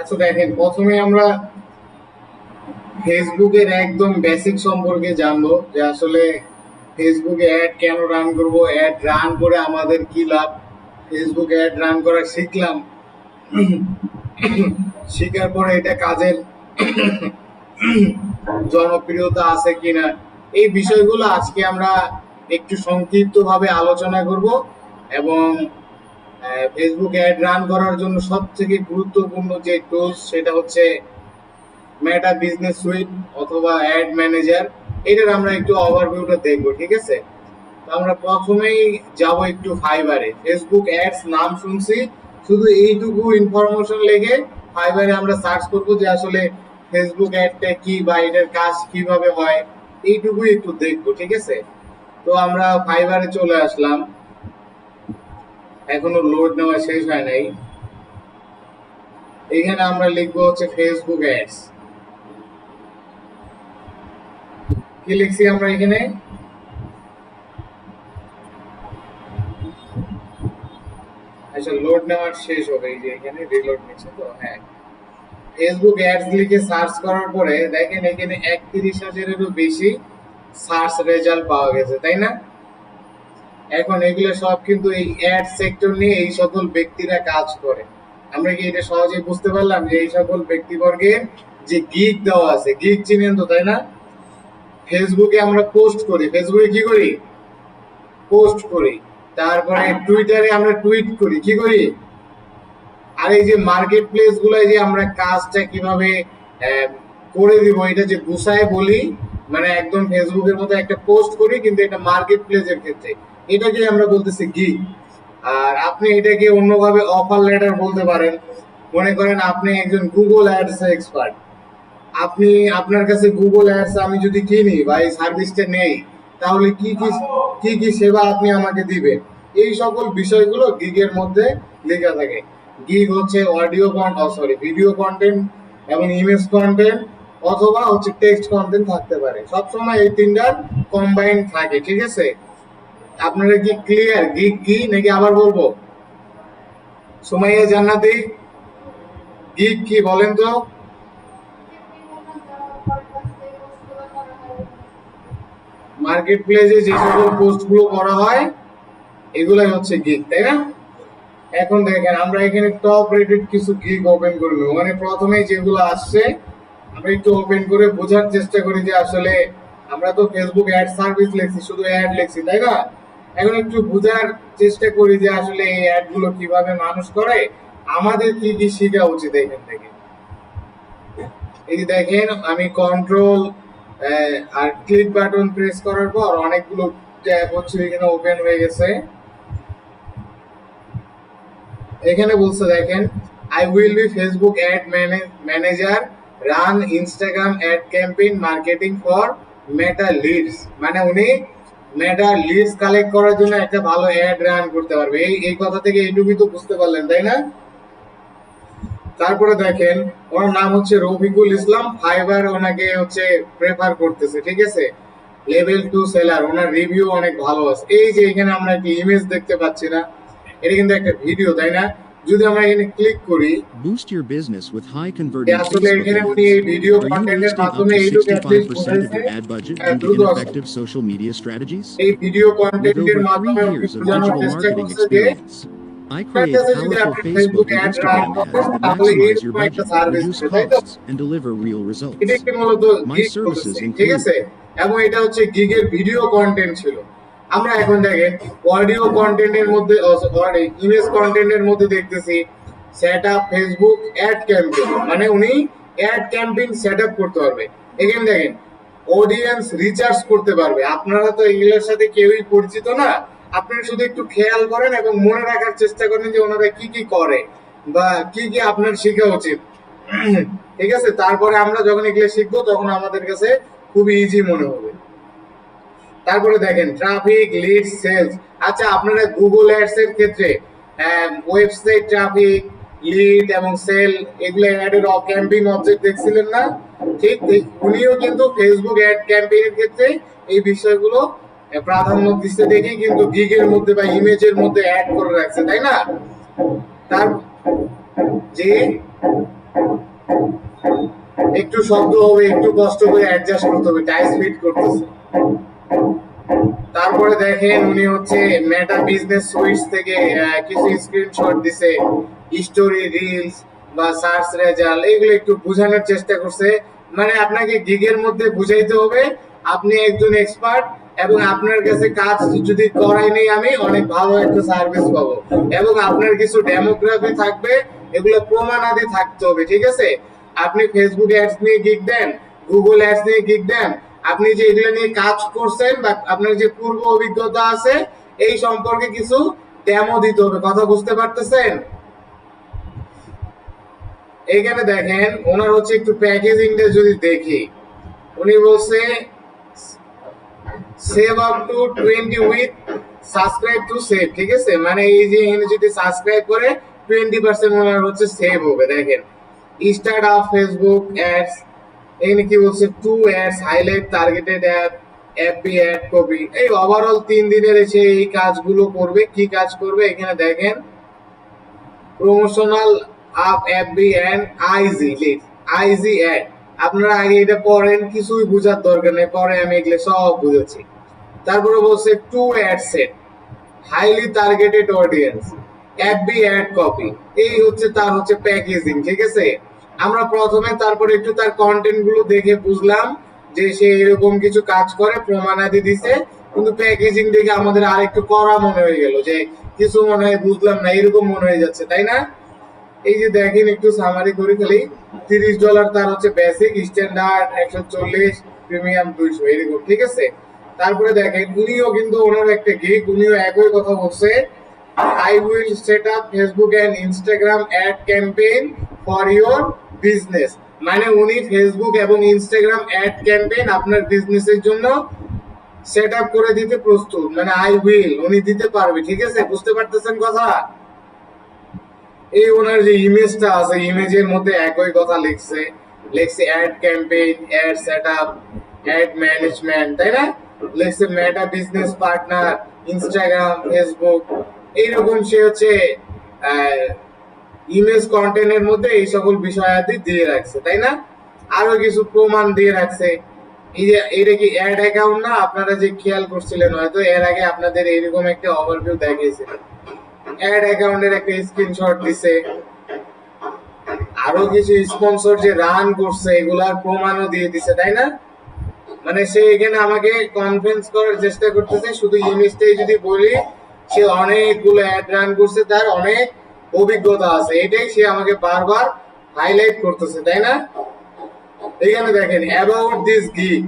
আচ্ছা দেখেন, প্রথমে আমরা ফেসবুকের একদম বেসিক সম্পর্কে জানবো যে আসলে ফেসবুকে অ্যাড কেন রান করব, অ্যাড রান করে আমাদের কি লাভ। ফেসবুকে অ্যাড রান করা শিখলাম, শেখার পরে এটা কাজের জনপ্রিয়তা আছে কিনা, এই বিষয়গুলো আজকে আমরা একটু সংক্ষিপ্তভাবে আলোচনা করব। এবং ফেসবুক অ্যাড রান করার জন্য সব থেকে গুরুত্বপূর্ণ যে টুলস সেটা হচ্ছে মেটা বিজনেস সুইট অথবা অ্যাড ম্যানেজার। এটার আমরা একটু ওভারভিউটা দেখবো, ঠিক আছে? তো আমরা প্রথমেই যাব একটু ফাইবারে। ফেসবুক অ্যাডস নাম শুনছি, শুধু এইটুকু ইনফরমেশন লেগে ফাইবারে আমরা সার্চ করব যে আসলে ফেসবুক অ্যাডটা কি বা এটার কাজ কিভাবে হয়, এইটুকুই একটু দেখবো, ঠিক আছে? তো আমরা ফাইবারে চলে আসলাম, এখনো লোড নেওয়া শেষ হয় নাই। এখানে আমরা লিখবো হচ্ছে ফেসবুক অ্যাডস। কি লিখছি আমরা এখানে? আচ্ছা, লোড নেওয়ার শেষ হবে, এই যে এখানে রিলোড নিচ্ছে। তো হ্যাঁ, ফেসবুক অ্যাডস লিখে সার্চ করার পরে দেখেন এখানে 31,000-এরও বেশি সার্চ রেজাল্ট পাওয়া গেছে, তাই না? এখন এগুলো সব কিন্তু এই অ্যাড সেক্টর নিয়ে এই সকল ব্যক্তিরা কাজ করে। আমরা কি এটা সহজেই বুঝতে পারলাম যে এই সকল ব্যক্তিবর্গের যে গিগ দেওয়া আছে, গিগ চিনেন তো, তাই না? ফেসবুকে আমরা পোস্ট করি, ফেসবুকে কি করি? পোস্ট করি। তারপরে টুইটারে আমরা টুইট করি, কি করি? আর এই যে মার্কেট প্লেস গুলো যে আমরা কাজটা কিভাবে করে দিব, এটা যে গুছায় বলি, মানে একদম ফেসবুকের মতো একটা পোস্ট করি, কিন্তু এটা মার্কেট প্লেসের ক্ষেত্রে এটাকে আমরা বলতেছি গিগ। আর আপনি এটাকে অন্যভাবে অফার লেটার বলতে পারেন। মনে করেন আপনি একজন গুগল অ্যাডস এক্সপার্ট, আপনি আপনার কাছে গুগল অ্যাডস আমি যদি কিনি বা এই সার্ভিসটা নেই, তাহলে কি কি কি কি সেবা আপনি আমাকে দিবেন, এই সকল বিষয়গুলো গিগের মধ্যে লেখা থাকে। গিগ হচ্ছে অডিও সরি ভিডিও কন্টেন্ট এবং ইমেজ কন্টেন্ট অথবা হচ্ছে টেক্সট কন্টেন্ট থাকতে পারে, সবসময় এই তিনটার কম্বাইন থাকে, ঠিক আছে? আপনারা কি ক্লিয়ার গিগ কি, নাকি আবার বলবো? সুমাইয়া জান্নাতি, গিগ কি বলেন তো? মার্কেট প্লেসে যে সকল পোস্ট গুলো করা হয় এগুলাই হচ্ছে গিগ, তাই না? এখন দেখেন আমরা এখানে টপ রেটেড কিছু গিগ ওপেন করব, মানে প্রথমেই যেগুলো আসছে আমরা একটু ওপেন করে বোঝার চেষ্টা করি যে আসলে আমরা তো ফেসবুক অ্যাড সার্ভিস লিখছি, শুধু অ্যাড লিখছি, তাই না? এখন একটু বোঝার চেষ্টা করি যে আসলে এই অ্যাড গুলো কিভাবে মানুষ করে, আমাদের কি কি শেখা উচিত এখান থেকে। এই যে দেখেন আমি কন্ট্রোল আর ক্লিক বাটন প্রেস করার পর অনেকগুলো ট্যাব হচ্ছে এখানে ওপেন হয়ে গেছে। এখানে বলছে দেখেন, I will be Facebook ad manager, run Instagram ad campaign marketing for Meta leads. মানে উনি মেটা লিডস কালেক্ট করার জন্য একটা ভালো অ্যাড রান করতে পারবে। এই কথা থেকে এইটুকুই তো বুঝতে পারলেন, তাই না? তারপরে দেখেন ওনার নাম হচ্ছে রফিকুল ইসলাম, ফাইবার ওনাকে হচ্ছে প্রেফার করতেছে, ঠিক আছে? লেভেল 2 সেলার, ওনার রিভিউ অনেক ভালো আছে। এই যে এখানে আমরা একটা ইমেজ দেখতে পাচ্ছি না, এটা কিন্তু একটা ভিডিও, তাই না? যদি আমরা এখানে ক্লিক করি, Boost your business with high converting আসলে Facebook এখানে উনি এই ads. ভিডিও Are you কন্টেন্টের wasting up মাধ্যমে to এইটুকু at least 65% of বোঝাইছে। your ad budget হ্যাঁ, due to দ্রুত আসো। ineffective social media strategies? এই ভিডিও With কন্টেন্টের over 3 মাধ্যমে উনি years of বোঝানোর digital চেষ্টা marketing করছে যে experience, I আপনার create কাছে যদি powerful আপনি Facebook Facebook and add run Instagram করেন ads that তাহলে maximize your এরকম একটা budget, সার্ভিস reduce দিবে, তাই তো? costs, and deliver real এটা results. একটি মূলত My গিগ services বলতেছে, ঠিক include আছে? এবং এটা হচ্ছে গিগের ভিডিও কন্টেন্ট ছিল। আমরা এখন দেখেন অডিও কন্টেন্টের মধ্যে ইমেজ কন্টেন্টের মধ্যে দেখতেছি set up Facebook ad campaign, মানে উনি অ্যাড ক্যাম্পেইন সেট আপ করতে পারবে। এখানে দেখেন অডিয়েন্স রিচার্জ করতে পারবে। আপনারা তো এগুলোর সাথে কেউই পরিচিত না, আপনারা শুধু একটু খেয়াল করেন এবং মনে রাখার চেষ্টা করেন যে ওনারা কি কি করে বা কি কি আপনার শেখা উচিত, ঠিক আছে? তারপরে আমরা যখন এগুলো শিখবো তখন আমাদের কাছে খুবই ইজি মনে হবে। তারপরে দেখেন ট্রাফিক, লিড, সেলস। আচ্ছা, আপনারা গুগল অ্যাডস এর ক্ষেত্রে ওয়েবসাইট ট্রাফিক, লিড এবং সেল এগুলো অ্যাডের ক্যাম্পেইন অবজেক্ট দেখছিলেন না? ঠিক উনিও কিন্তু ফেসবুক অ্যাড ক্যাম্পেইনের ক্ষেত্রে এই বিষয়গুলো প্রাধান্য দিতে দেখেই কিন্তু গিগের মধ্যে বা ইমেজের মধ্যে অ্যাড করে রাখছে, তাই না? তার যে একটু শব্দ হবে, একটু কষ্ট করে অ্যাডজাস্ট করতে হবে, টাইপ স্পিড করতেছে। তারপরে দেখেন উনি হচ্ছে মেটা বিজনেস সুইটস থেকে কিছু স্ক্রিনশট দিছে, স্টোরি, রিলস বা সার্চ রেজাল্ট, এগুলো একটু বোঝানোর চেষ্টা করছে। মানে আপনাকে গিগের মধ্যে বুঝাইতে হবে আপনি একজন এক্সপার্ট, এবং আপনার কাছে কাজ যদি করাই নেই আমি অনেক ভালো একটা সার্ভিস পাবো, এবং আপনার কিছু ডেমোগ্রাফি থাকবে, এগুলো প্রমাণাদি থাকতে হবে, ঠিক আছে? আপনি ফেসবুক অ্যাডস নিয়ে গিগ দেন, গুগল অ্যাডস নিয়ে গিগ দেন, আপনি যে এগুলো নিয়ে কাজ করছেন বা আপনার যে পূর্ব অভিজ্ঞতা আছে এই সম্পর্কে কিছু ডেমো দিতে হবে। কথা বুঝতে পারতেছেন? এইখানে দেখেন ওনার হচ্ছে একটু প্যাকেজিংটা যদি দেখি, উনি বলছে save up to 20 with subscribe to save, ঠিক আছে? মানে এই যে এখানে যদি সাবস্ক্রাইব করে 20% ওনার হচ্ছে সেভ হবে। দেখেন স্টার্ট আপ ফেসবুক অ্যাডস, এখানে কি বলছে, two ads highlight targeted ad, FB ad copy. এই ওভারঅল 3 দিনের এসে এই কাজগুলো করবে। কি কাজ করবে এখানে দেখেন, promotional up FB and IG lead, IG ad. আপনারা আগে এটা পড়েন, কিছুই বোঝার দরকার নেই, পরে আমি এগুলো সব বুঝাচ্ছি। তারপরে বলছে two ad set, highly targeted audience, FB ad copy. এই হচ্ছে তার হচ্ছে প্যাকেজিং, ঠিক আছে? আমরা প্রথমে তারপরে একটু তার কন্টেন্ট গুলো দেখে বুঝলাম যে সে এরকম কিছু কাজ করে, প্রমাণাদি দিছে, কিন্তু প্যাকেজিং দেখে আমাদের আরেকটু কড়া মনে হয়ে গেল, যে কিছু মনে হয় বুঝলাম না, এরকম মনে হয়ে যাচ্ছে, তাই না? এই যে দেখেন একটু সামারি করে খালি, $30 তার হচ্ছে বেসিক, স্ট্যান্ডার্ড 140, প্রিমিয়াম 200, এরকম, ঠিক আছে? তারপরে দেখেন উনিও কিন্তু ওনার একটা গিগ, উনিও একই কথা বলছে, I will set up Facebook and Instagram ad campaign for your business. মানে উনি ফেসবুক এবং ইনস্টাগ্রাম অ্যাড ক্যাম্পেইন আপনার বিজনেসের জন্য সেট আপ করে দিতে প্রস্তুত। মানে আই উইল, উনি দিতে পারবে, ঠিক আছে? বুঝতে পারতেছেন কথা? এই ওনার যে ইমেজটা আছে, ইমেজের মধ্যে একই কথা লিখছে, লিখছে ad campaign, ad setup, ad management, তাই না? লিখছে Meta business partner, Instagram, Facebook, এইরকম সে হচ্ছে ইমেজ কন্টেন্টের মধ্যে এই সকল বিষয়াদি দিয়ে রাখছে, তাই না? আরো কিছু প্রমাণ দিয়ে রাখছে। এই যে এটা কি অ্যাড অ্যাকাউন্ট না? আপনারা যে খেয়াল করছিলেন হয়তো এর আগে আপনাদের এইরকম একটা ওভারভিউ দেখিয়েছিলাম, অ্যাড অ্যাকাউন্টের একটা স্ক্রিনশট দিছে, আরো কিছু স্পন্সর যে রান করছে এগুলার প্রমাণও দিয়ে দিছে, তাই না? মানে সে এখানে আমাকে কনভিন্স করার চেষ্টা করতেছে, শুধু ইমেজটাই যদি বলি, সে অনেকগুলো অ্যাড রান করছে, তার অনেক অভিজ্ঞতা আছে, এটাই সে আমাকে বারবার হাইলাইট করতেছে, তাই না? এখানে দেখেন অ্যাবাউট দিস গিগ,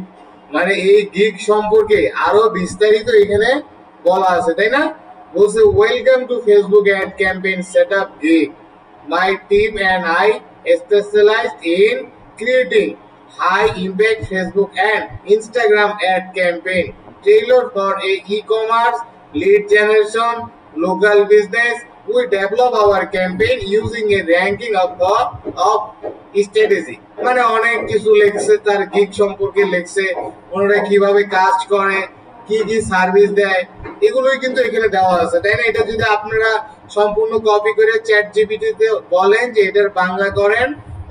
মানে এই গিগ সম্পর্কে আরো বিস্তারিত এখানে বলা আছে, তাই না? বলছে welcome to Facebook ad campaign setup gig, my team and I specialized in creating high impact Facebook and Instagram ad campaign tailored for a e-commerce lead generation local business. We develop our campaign using a ranking of strategy. মানে অনেক কিছু লেখছে, তার gig সম্পর্কে লেখছে, ওনারা কিভাবে কাজ করে, কি কি সার্ভিস দেয়, এগুলোই কিন্তু এখানে দেওয়া আছে, তাই না? এটা যদি আপনারা সম্পূর্ণ কপি করে চ্যাট জিপিটিতে বলেন যে এটার বাংলা করেন,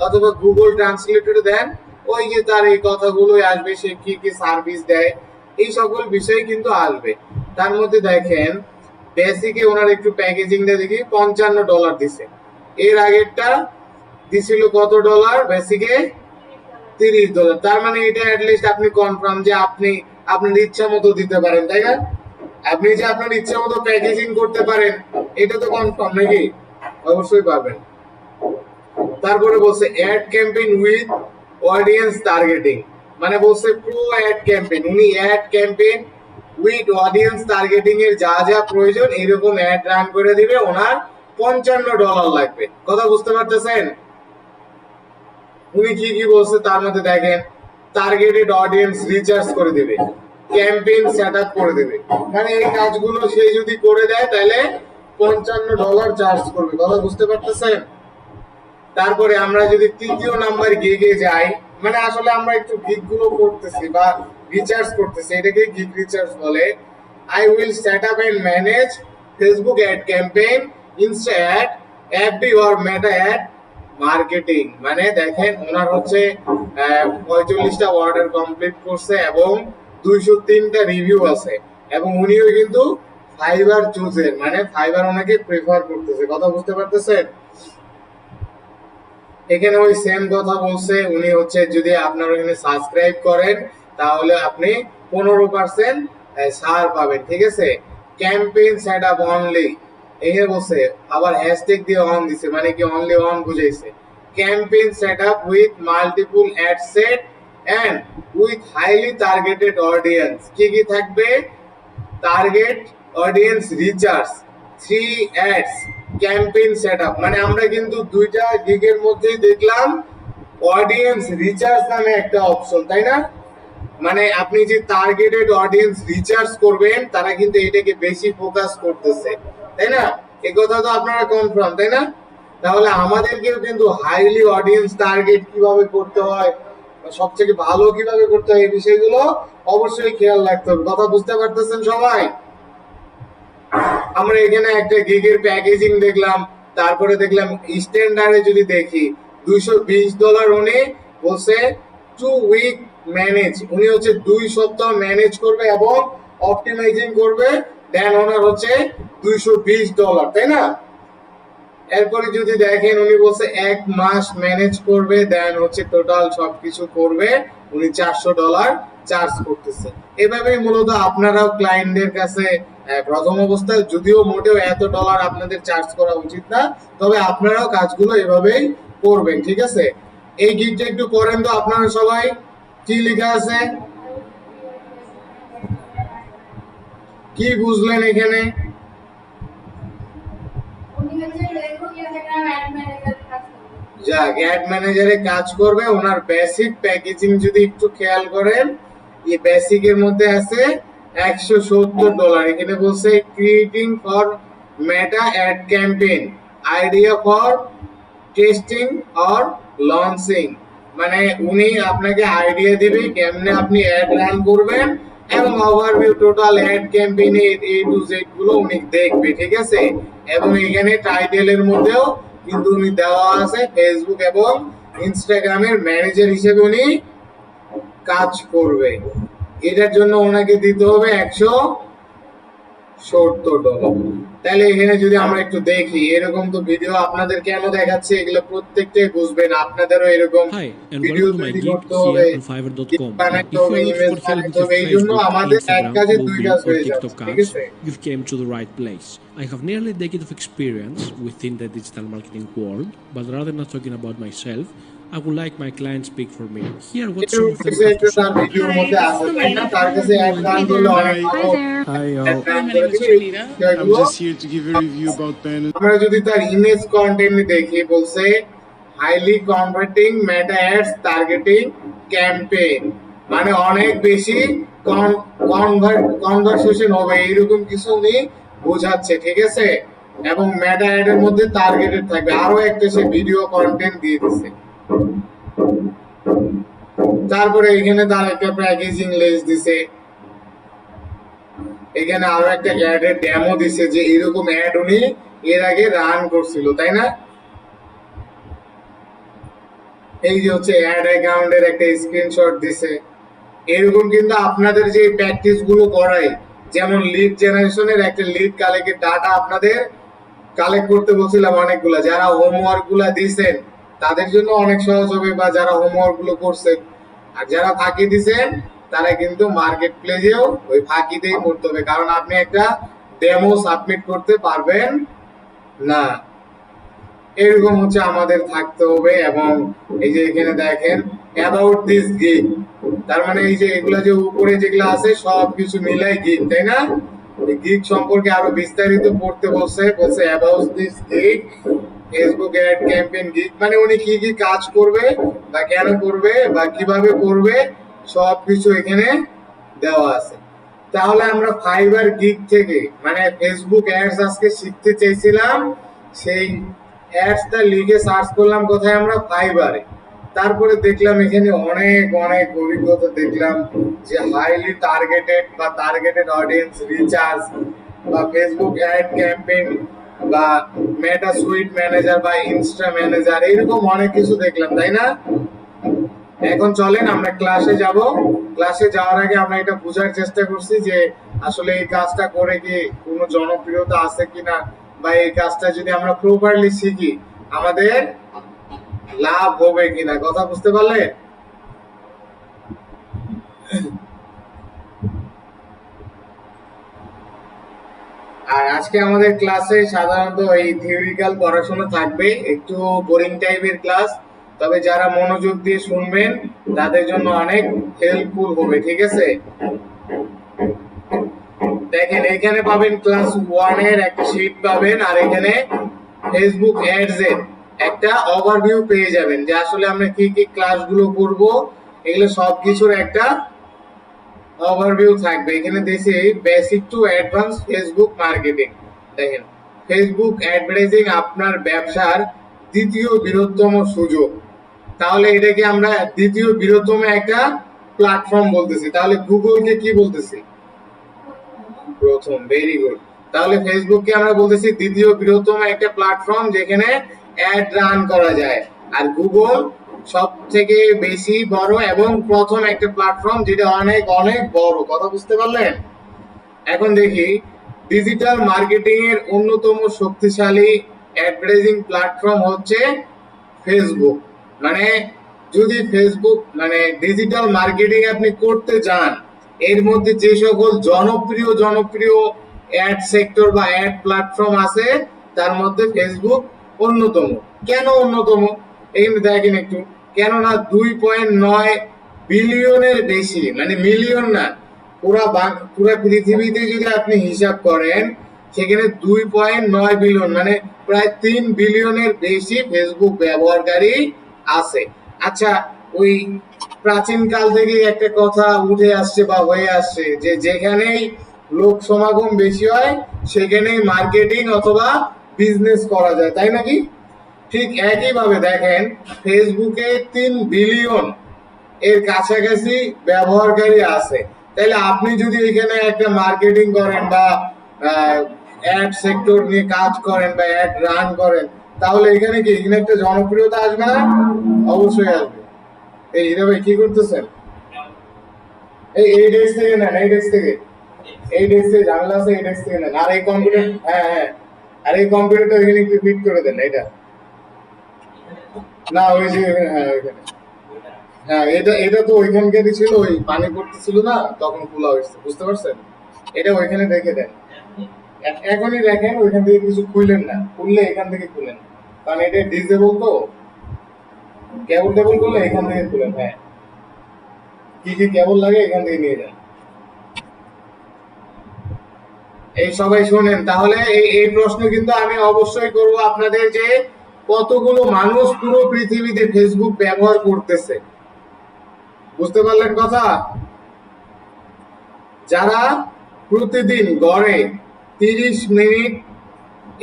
অথবা গুগল ট্রান্সলেটরে দেন, ওই যে তার এই কথাগুলোই আসবে, সে কি কি সার্ভিস দেয়, এই সকল বিষয় কিন্তু আসবে। তার মধ্যে দেখেন বেসিকে ওনার একটু প্যাকেজিংটা দেখি, $55 দিছে। এর আগেরটা দিছিল কত ডলার? বেসিকে $30। তার মানে এটা অ্যাটলিস্ট আপনি কনফার্ম যে আপনি আপনার ইচ্ছা মতো দিতে পারেন, তাই না? আপনি যে আপনার ইচ্ছা মতো প্যাকেজিং করতে পারেন, এটা তো কনফার্ম নাকি? অবশ্যই পাবেন। তারপরে বলছে ad campaign with audience targeting, মানে বলছে প্রো অ্যাড ক্যাম্পেইন, উনি ad campaign with audience targeting এর যা যা প্রয়োজন এরকম অ্যাড রান করে দিবে, ওনার $55 লাগবে। কথা বুঝতে পারতেছেন? উনি কি কি বলছে তার মধ্যে দেখেন, টার্গেটেড অডিয়েন্স রিচার্জ করে দিবে, ক্যাম্পেইন সেট আপ করে দিবে। মানে এই কাজগুলো সে যদি করে দেয় তাহলে $55 চার্জ করবে। কথা বুঝতে পারতেছেন? তারপরে আমরা যদি তৃতীয় নাম্বার গিগে যাই, মানে আসলে আমরা একটু গিগ গুলো করতেছি বা রিচার্জ করতেছি, এটাকে গিগ রিচার্জ বলে। I will set up and manage Facebook ad campaign, Insta ad, FB or Meta ad marketing, মানে দেখেন ওনার হচ্ছে 45টা অর্ডার কমপ্লিট করছে এবং 203টা রিভিউ আছে এবং উনিও কিন্তু ফাইবার চুজের, মানে ফাইবার ওনাকে প্রেফার করতেছে। কথা বুঝতে পারতেছেন? এখানে ওই সেম কথা বলছে, উনি হচ্ছে যদি আপনারা এখানে সাবস্ক্রাইব করেন তাহলে আপনি 15% ছাড় পাবেন, ঠিক আছে। ক্যাম্পেইন সেট আপ অনলি, এখানে বলছে আবার হ্যাশট্যাগ দিয়ে অন দিছে, মানে কি অনলি অন বুঝাইছে। Campaign set up with multiple ad set and with highly targeted audience. কি কি থাকবে? Target audience recharge, 3 ads, campaign setup. মানে আমরা কিন্তু দুইটা গিগের মধ্যেই দেখলাম অডিয়েন্স রিচার্জ নামে একটা অপশন, তাই না? মানে আপনি যে টার্গেটেড অডিয়েন্স রিচার্জ করবেন তারা কিন্তু এটাকে বেশি ফোকাস করতেছে, তাই না? এই কথা তো আপনারা কনফার্ম, তাই না? তাহলে আমাদেরকেও কিন্তু হাইলি অডিয়েন্স টার্গেট কিভাবে করতে হয়, সবথেকে ভালো কিভাবে করতে হয়, এই বিষয়গুলো অবশ্যই খেয়াল রাখতে হবে। কথা বুঝতে পারতেছেন সবাই? আমরা এখানে একটা গিগের প্যাকেজিং দেখলাম, তারপরে দেখলাম স্ট্যান্ডার্ডে যদি দেখি $220 উনি বলছে 2 উইক ম্যানেজ, উনি হচ্ছে 2 সপ্তাহ ম্যানেজ করবে এবং অপটিমাইজিং করবে, দেন ওনার হচ্ছে $220, তাই না? এরপরে যদি দেখেন উনি বলছে 1 মাস ম্যানেজ করবে, দেন হচ্ছে টোটাল সবকিছু করবে, উনি $400 চার্জ করতেছে। এভাবেই মূলত আপনারাও ক্লায়েন্টদের কাছে প্রথম অবস্থায়, যদিও মোটেও এত ডলার আপনাদের চার্জ করা উচিত না, তবে আপনারাও কাজগুলো এভাবেই করবেন, ঠিক আছে। এই গিগটা একটু করেন তো আপনারা সবাই। কি লেখা আছে, কি বুঝলেন এখানে? যাক, অ্যাড ম্যানেজারে কাজ করবে, ওনার বেসিক প্যাকেজিং যদি একটু খেয়াল করেন, এই বেসিকের মধ্যে আছে $170। এখানে বলছে creating for meta ad campaign, idea for testing or launching. মানে উনি আপনাকে আইডিয়া দিবে কেমনে আপনি অ্যাড রান করবেন এবং overview total add ক্যাম্পেইনের A to Z গুলো উনি দেখবে, ঠিক আছে। এবং এখানে টাইটেলের মধ্যেও কিন্তু উনি দেওয়া আছে ফেসবুক এবং ইনস্টাগ্রামের ম্যানেজার হিসেবে উনি কাজ করবে। এটার জন্য ওনাকে দিতে হবে $170। তাহলে এখানে যদি আমরা একটু দেখি, এরকম তো ভিডিও আপনাদের কেন দেখাচ্ছে, এগুলো প্রত্যেকটাই বুঝবেন। আপনাদেরও এরকম Hi and video welcome to my তৈরি gig করতে হবে, here on গিগ Fiverr.com. বানাইতে If হবে, you're looking email for help with বানাইতে your হবে, এই জন্য Facebook, আমাদের এক Instagram, কাজে দুই Blueberry কাজ or হয়ে TikTok যাচ্ছে, ঠিক ads, আছে। you've came to the right place. I have nearly a decade of experience within the digital marketing world, but rather than talking about myself, I would like my clients speak for me. Here what some of them have to তার say. ভিডিওর Hi, মধ্যে this আছে, is তাই না? Amanda তার from কাছে Review ad and run Hey করলে there. অনেক Hi ভালো there. Hi ad y'all. Run My করে name is দিবে। Shalita. I'm বিষয়গুলো just here to give a review about Bannon. আমরা যদি তার ইমেজ কন্টেন্ট দেখি, বলছে হাইলি কনভার্টিং মেটা অ্যাডস টার্গেটিং ক্যাম্পেইন, মানে অনেক বেশি কনভারসেশন হবে এরকম কিছু উনি বোঝাচ্ছে, ঠিক আছে। এবং মেটা অ্যাড এর মধ্যে টার্গেটেড থাকবে, আরো একটা সে ভিডিও কন্টেন্ট দিয়ে দিছে। তারপরে এখানে তার একটা প্যাকেজিং লেস দিছে, এখানে আরো একটা অ্যাডের ডেমো দিছে যে এরকম অ্যাড উনি এর আগে রান করছিল, তাই না। এই যে হচ্ছে অ্যাড অ্যাকাউন্টের একটা স্ক্রিনশট দিছে। এরকম কিন্তু আপনাদের যে প্র্যাকটিস গুলো করাই, যেমন লিড জেনারেশনের একটা লিড কালেক্টেড ডাটা আপনাদের কালেক্ট করতে বলছিলাম অনেকগুলা, যারা হোমওয়ার্ক গুলা দিয়েছেন তাদের জন্য অনেক সহজ হবে, বা যারা হোমওয়ার্ক গুলো করছেন। আর যারা ফাঁকি দিছেন তারা কিন্তু মার্কেট প্লেসেও ওই ফাঁকিতেই করতে হবে, কারণ আপনি একটা ডেমো সাবমিট করতে পারবেন না। এরকম হচ্ছে আমাদের থাকতে হবে। এবং এই যে এখানে দেখেন অ্যাবাউট দিস গিগ, তার মানে এই যে এগুলা যে উপরে যেগুলো আছে সবকিছু মিলাই গিগ, তাই না। এই গিগ সম্পর্কে আরো বিস্তারিত পড়তে বলছে about this gig Facebook ad campaign gig, মানে উনি কি কি কাজ করবে বা কেন করবে বা কিভাবে করবে সবকিছু এখানে দেওয়া আছে। তাহলে আমরা ফাইবার গিগ থেকে মানে ফেসবুক অ্যাডস আজকে শিখতে চাইছিলাম, সেই অ্যাডসটা লিখে সার্চ করলাম কোথায়, আমরা ফাইবারে। তারপরে দেখলাম এখানে অনেক অনেক অভিজ্ঞতা দেখলাম যে হাইলি টার্গেটেড বা টার্গেটেড অডিয়েন্স রিচার্জ বা ফেসবুক অ্যাড ক্যাম্পেইন বা মেটা সুইট ম্যানেজার বা ইনস্টা ম্যানেজার, এরকম অনেক কিছু দেখলাম, তাই না? এখন চলেন আমরা ক্লাসে যাব। ক্লাসে যাওয়ার আগে আমরা এটা বোঝার চেষ্টা করছি যে আসলে এই কাজটা করে কি কোনো জনপ্রিয়তা আছে কিনা, বা এই কাজটা যদি আমরা প্রপারলি শিখি আমাদের লাভ হবে কিনা। কথা বুঝতে পারলে? আর আজকে আমাদের ক্লাসে সাধারণত এই থিওরিক্যাল পড়াশোনা থাকবে, একটু বোরিং টাইপের ক্লাস, তবে যারা মনোযোগ দিয়ে শুনবেন তাদের জন্য অনেক হেল্পফুল হবে, ঠিক আছে? দেখেন এখানে পাবেন ক্লাস 1 এর একটা শীট পাবেন, আর এখানে ফেসবুক অ্যাডস এর একটা ওভারভিউ পেয়ে যাবেন যে আসলে আমরা কি কি ক্লাসগুলো করব, এগুলো সবকিছুর একটা ওভারভিউ থাকবে। এখানে দিয়েছি basic to advance Facebook marketing. দেখেন ফেসবুক অ্যাডভার্টাইজিং আপনার ব্যবসার দ্বিতীয় বৃহত্তম সুযোগ। তাহলে এটাকে আমরা দ্বিতীয় বৃহত্তম একটা প্ল্যাটফর্ম বলতেছি, তাহলে গুগলকে কি বলতেছি? প্রথম। Very good. তাহলে ফেসবুককে আমরা বলতেছি দ্বিতীয় বৃহত্তম একটা প্ল্যাটফর্ম যেখানে অ্যাড রান করা যায়, আর গুগল সব থেকে বেশি বড় এবং প্রথম একটা প্ল্যাটফর্ম যেটা অনেক অনেক বড়। কথা বুঝতে পারলেন? এখন দেখি ডিজিটাল মার্কেটিং এর অন্যতম শক্তিশালী অ্যাডভার্টাইজিং প্ল্যাটফর্ম হচ্ছে ফেসবুক। মানে যদি ফেসবুক মানে ডিজিটাল মার্কেটিং আপনি করতে চান, এর মধ্যে যে সকল জনপ্রিয় অ্যাড সেক্টর বা অ্যাড প্ল্যাটফর্ম আছে তার মধ্যে ফেসবুক অন্যতম। কেন অন্যতম? এখানে দেখেন একটু, কেননা 2.9 বিলিয়নের বেশি, মানে মিলিয়ন না, পুরা পৃথিবীতে যদি আপনি হিসাব করেন সেখানে 2.9 বিলিয়ন মানে প্রায় 3 বিলিয়নের বেশি ফেসবুক ব্যবহারকারী আছে। আচ্ছা, ওই প্রাচীন কাল থেকে একটা কথা উঠে আসছে বা হয়ে আসছে যে যেখানেই লোক সমাগম বেশি হয় সেখানেই মার্কেটিং অথবা বিজনেস করা যায়, তাই নাকি? ঠিক একইভাবে দেখেন ফেসবুকে 3 বিলিয়ন এর কাছাকাছি ব্যবহারকারী আছে। তাহলে আপনি যদি এখানে একটা মার্কেটিং করেন বা অ্যাড সেক্টর নিয়ে কাজ করেন বা অ্যাড রান করেন, তাহলে এখানে কি এখানে একটা জনপ্রিয়তা আসবে না? অবশ্যই আসবে। এই হীরা ভাই কি করতেছেন? এই ডেস্ক থেকে নেন, এই ডেস্ক থেকে ঝামেলা আছে, এই ডেস্ক থেকে নেন। আর এই কম্পিউটার, হ্যাঁ, আর এই কম্পিউটারটা এখানে একটু ফিট করে দেন। এটা না, ওই যে হ্যাঁ ওইখানে, হ্যাঁ এটা তো ওইখানকারই ছিল, ওই পানি পড়তেছিল না তখন খোলা হয়েছে, বুঝতে পারছেন? এটা ওইখানে রেখে দেন, এখনই দেখেন, ওইখান থেকে কিছু খুললেন না, খুললে এখান থেকে খুলেন, কারণ এটা ডিজেবল তো, কেবল টেবল করলে এখান থেকে খুলেন। হ্যাঁ, কি কি কেবল লাগে এখান থেকে নিয়ে যান। এই সবাই শুনেন, তাহলে এই প্রশ্ন কিন্তু আমি অবশ্যই করব আপনাদের যে কতগুলো মানুষ পুরো পৃথিবীতে ফেসবুক ব্যবহার করতেছে, বুঝতে পারলেন কথা? যারা প্রতিদিন গড়ে 30 মিনিট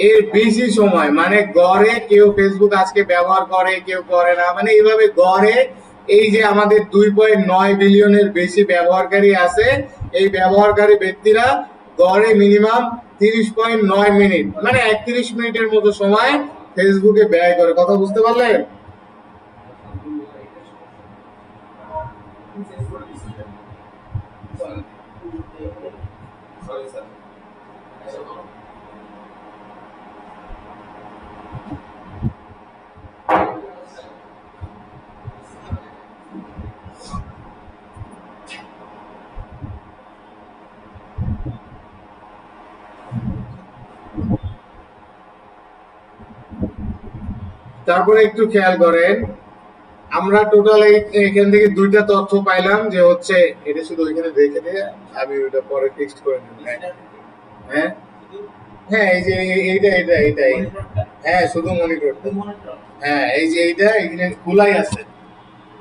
এর বেশি সময়, মানে গড়ে কেউ ফেসবুক আজকে ব্যবহার করে কেউ করে না, মানে এইভাবে গড়ে এই যে আমাদের 2.9 বিলিয়নের বেশি ব্যবহারকারী আছে, এই ব্যবহারকারী ব্যক্তিরা গড়ে মিনিমাম 30.9 মিনিট মানে 31 মিনিটের মতো সময় ফেসবুকে ব্যয় করে। কথা বুঝতে পারলেন? তারপরে একটু খেয়াল করেন, আমরা টোটাল এখান থেকে দুইটা তথ্য পাইলাম যে হচ্ছে, এটা শুধু ওইখানে রেখে দিয়ে আমি ওইটা পরে টেক্সট করে নেব। হ্যাঁ হ্যাঁ, এই যে এইটা হ্যাঁ, শুধু মনিটরটা। হ্যাঁ, এই যে এইটা এখানে খোলাই আছে,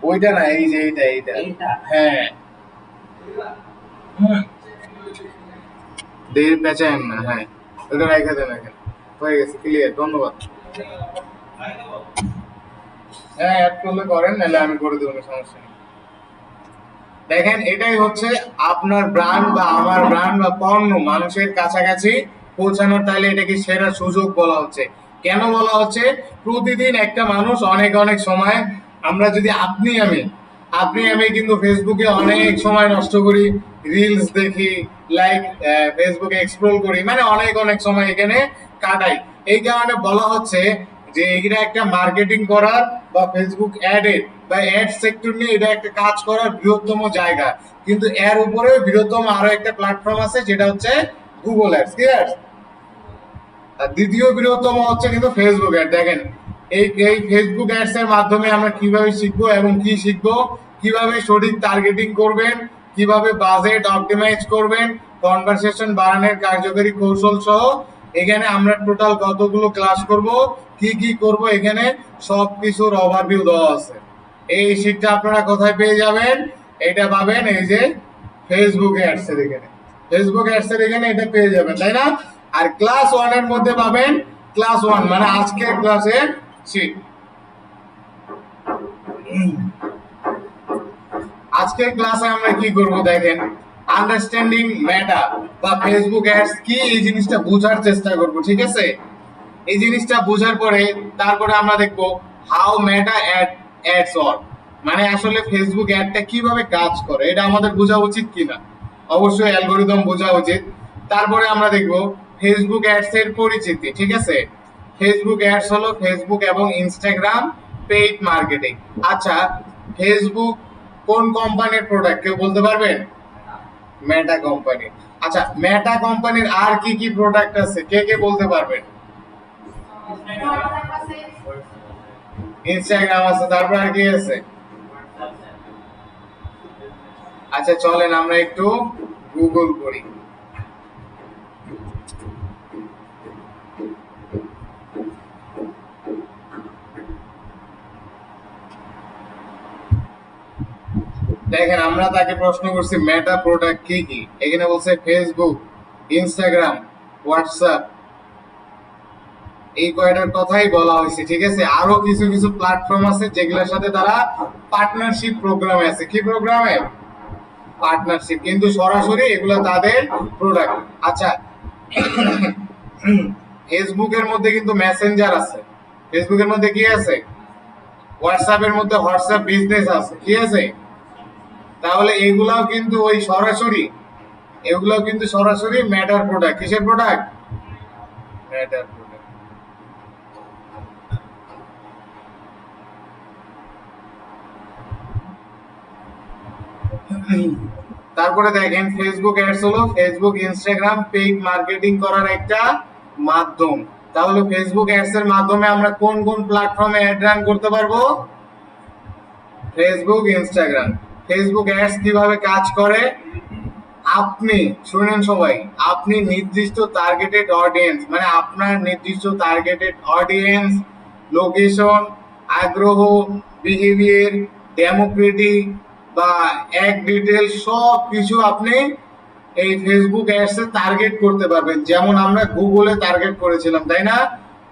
ওইটা না, এই যে এইটা হ্যাঁ, দেড় পেঁচায়েন না, হ্যাঁ ওটা রেখে দেন এখানে। হয়ে গেছে, ক্লিয়ার, ধন্যবাদ। হ্যাঁ, অ্যাড করলে করেন, নাহলে আমি করে দেবো, সমস্যা নেই। দেখেন এটাই হচ্ছে আপনার ব্র্যান্ড বা আমার ব্র্যান্ড বা পণ্য মানুষের কাছাকাছি পৌঁছানোর, তাহলে এটাকে সেরা সুযোগ বলা হচ্ছে। কেন বলা হচ্ছে? প্রতিদিন একটা মানুষ অনেক অনেক সময়, আমরা যদি আপনি আমি কিন্তু ফেসবুকে অনেক সময় নষ্ট করি, রিলস দেখি, লাইক ফেসবুকে এক্সপ্লোর করি, মানে অনেক অনেক সময় এখানে কাটাই। এই কারণে বলা হচ্ছে যে এটা একটা মার্কেটিং করার বা ফেসবুক অ্যাডের বা অ্যাড সেক্টর নিয়ে এটা একটা কাজ করার বৃহত্তম জায়গা। কিন্তু এর উপরে বৃহত্তম আরো একটা প্ল্যাটফর্ম আছে, যেটা হচ্ছে গুগল অ্যাডস। ক্লিয়ার? আর দ্বিতীয় বৃহত্তম হচ্ছে কিন্তু ফেসবুক অ্যাড। দেখেন এই ফেসবুক অ্যাডস এর মাধ্যমে আমরা কিভাবে শিখবো এবং কি শিখবো, কিভাবে সঠিক টার্গেটিং করবেন, কিভাবে বাজেট অপটিমাইজ করবেন, কনভারসেশন বাড়ানোর কার্যকরী কৌশল সহ এখানে আমরা টোটাল কতগুলো ক্লাস করব, কি কি করব, এখানে সবকিছুর ওভারভিউ দেওয়া আছে। এই শিটটা আপনারা কোথায় পেয়ে যাবেন? এটা পাবেন এই যে ফেসবুক অ্যাডস এর এখানে, ফেসবুক অ্যাডস এর এখানে এটা পেয়ে যাবেন, তাই না? আর ক্লাস 1 এর মধ্যে পাবেন ক্লাস 1 মানে আজকের ক্লাসের শিট। আজকের ক্লাসে আমরা কি করব দেখেন, আন্ডারস্ট্যান্ডিং মেটা বা ফেসবুক অ্যাডস কি, এই জিনিসটা বোঝার চেষ্টা করব। ঠিক আছে? এই জিনিসটা বোঝার পরে তারপরে আমরা দেখব হাউ মেটা অ্যাডস ওয়ার্ক, মানে আসলে ফেসবুক অ্যাডটা কিভাবে কাজ করে, এটা আমাদের বোঝা উচিত কিনা। অবশ্যই অ্যালগরিদম বোঝা উচিত। তারপরে আমরা দেখব ফেসবুক অ্যাডস এর পরিচিতি। ঠিক আছে? ফেসবুক অ্যাডস হলো ফেসবুক এবং ইনস্টাগ্রাম পেইড মার্কেটিং। আচ্ছা, ফেসবুক কোন কোম্পানির প্রোডাক্ট কেউ বলতে পারবেন? মেটা কোম্পানি। আচ্ছা, মেটা কোম্পানির আর কি কি প্রোডাক্ট আছে কে কে বলতে পারবেন? ইনস্টাগ্রাম আছে, তারপর আর কি আছে? আচ্ছা চলেন আমরা একটু গুগল করি। দেখেন আমরা তাকে প্রশ্ন করছি মেটা প্রোডাক্ট কি কি, এখানে বলছে ফেসবুক, ইনস্টাগ্রাম, হোয়াটসঅ্যাপ, এই কয়টার কথাই বলা হয়েছে। ঠিক আছে? আরো কিছু কিছু প্ল্যাটফর্ম আছে যেগুলোর সাথে তারা পার্টনারশিপ প্রোগ্রামে আছে। কি প্রোগ্রামে? পার্টনারশিপ, কিন্তু সরাসরি এগুলো তাদের প্রোডাক্ট। আচ্ছা, ফেসবুকের মধ্যে কিন্তু মেসেঞ্জার আছে, ফেসবুকের মধ্যে কি আছে? হোয়াটসঅ্যাপের মধ্যে হোয়াটসঅ্যাপ বিজনেস আছে। কি আছে? তাহলে এগুলাও কিন্তু ওই সরাসরি, এগুলাও কিন্তু সরাসরি মেটার প্রোডাক্ট। কিসের প্রোডাক্ট? মেটার প্রোডাক্ট। তারপরে দেখেন ফেসবুক অ্যাডস হলো ফেসবুক ইনস্টাগ্রাম পেইড মার্কেটিং করার একটা মাধ্যম। তাহলে ফেসবুক অ্যাডস এর মাধ্যমে আমরা কোন কোন প্ল্যাটফর্মে অ্যাড রান করতে পারবো? Facebook, Instagram. ফেসবুক অ্যাডস কিভাবে কাজ করে? আপনি শুনেন সবাই, আপনি নির্দিষ্ট টার্গেটেড অডিয়েন্স, মানে আপনার নির্দিষ্ট টার্গেটেড অডিয়েন্স, লোকেশন, আগ্রহ, বিহেভিয়ার, ডেমোক্রেটিক বা এক ডিটেল সব কিছু আপনি এই ফেসবুক অ্যাডস এ টার্গেট করতে পারবেন। যেমন আমরা গুগলে টার্গেট করেছিলাম, তাই না?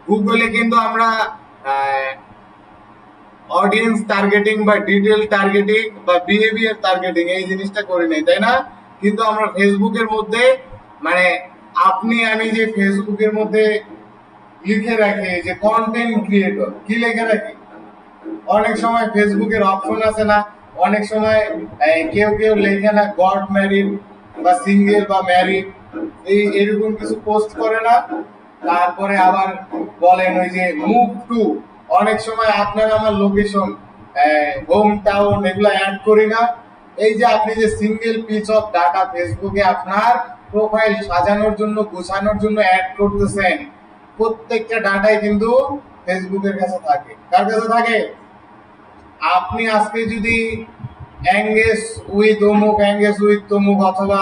গুগলে কিন্তু আমরা অডিয়েন্স টার্গেটিং বা ডিটেল টার্গেটিং বা বিহেভিয়ার টার্গেটিং এই জিনিসটা করি নাই, তাই না? কিন্তু আমরা ফেসবুকের মধ্যে, মানে আপনি আমি যে ফেসবুকের মধ্যে লিখে রাখি যে কন্টেন্ট ক্রিয়েটর, কি লিখে রাখি? অনেক সময় ফেসবুকের অপশন আছে না, অনেক সময় কেউ কেউ লেখে না গড ম্যারিড বা সিঙ্গেল বা ম্যারিড, এই এরকম কিছু পোস্ট করে না। তারপরে আবার বলেন ওই যে মুভ টু, অনেক সময় আপনার আমার লোকেশন, হোম টাউন এগুলো অ্যাড করি না। এই যে আপনি যে সিঙ্গেল পিস অফ ডাটা ফেসবুকে আপনার প্রোফাইল সাজানোর জন্য, গোছানোর জন্য অ্যাড করতেছেন, প্রত্যেকটা ডাটাই কিন্তু ফেসবুকের কাছে থাকে। কার কাছে থাকে? আপনি আজকে যদি এঙ্গেজ উইথ অমুক, এঙ্গেজ উইথ তমুক অথবা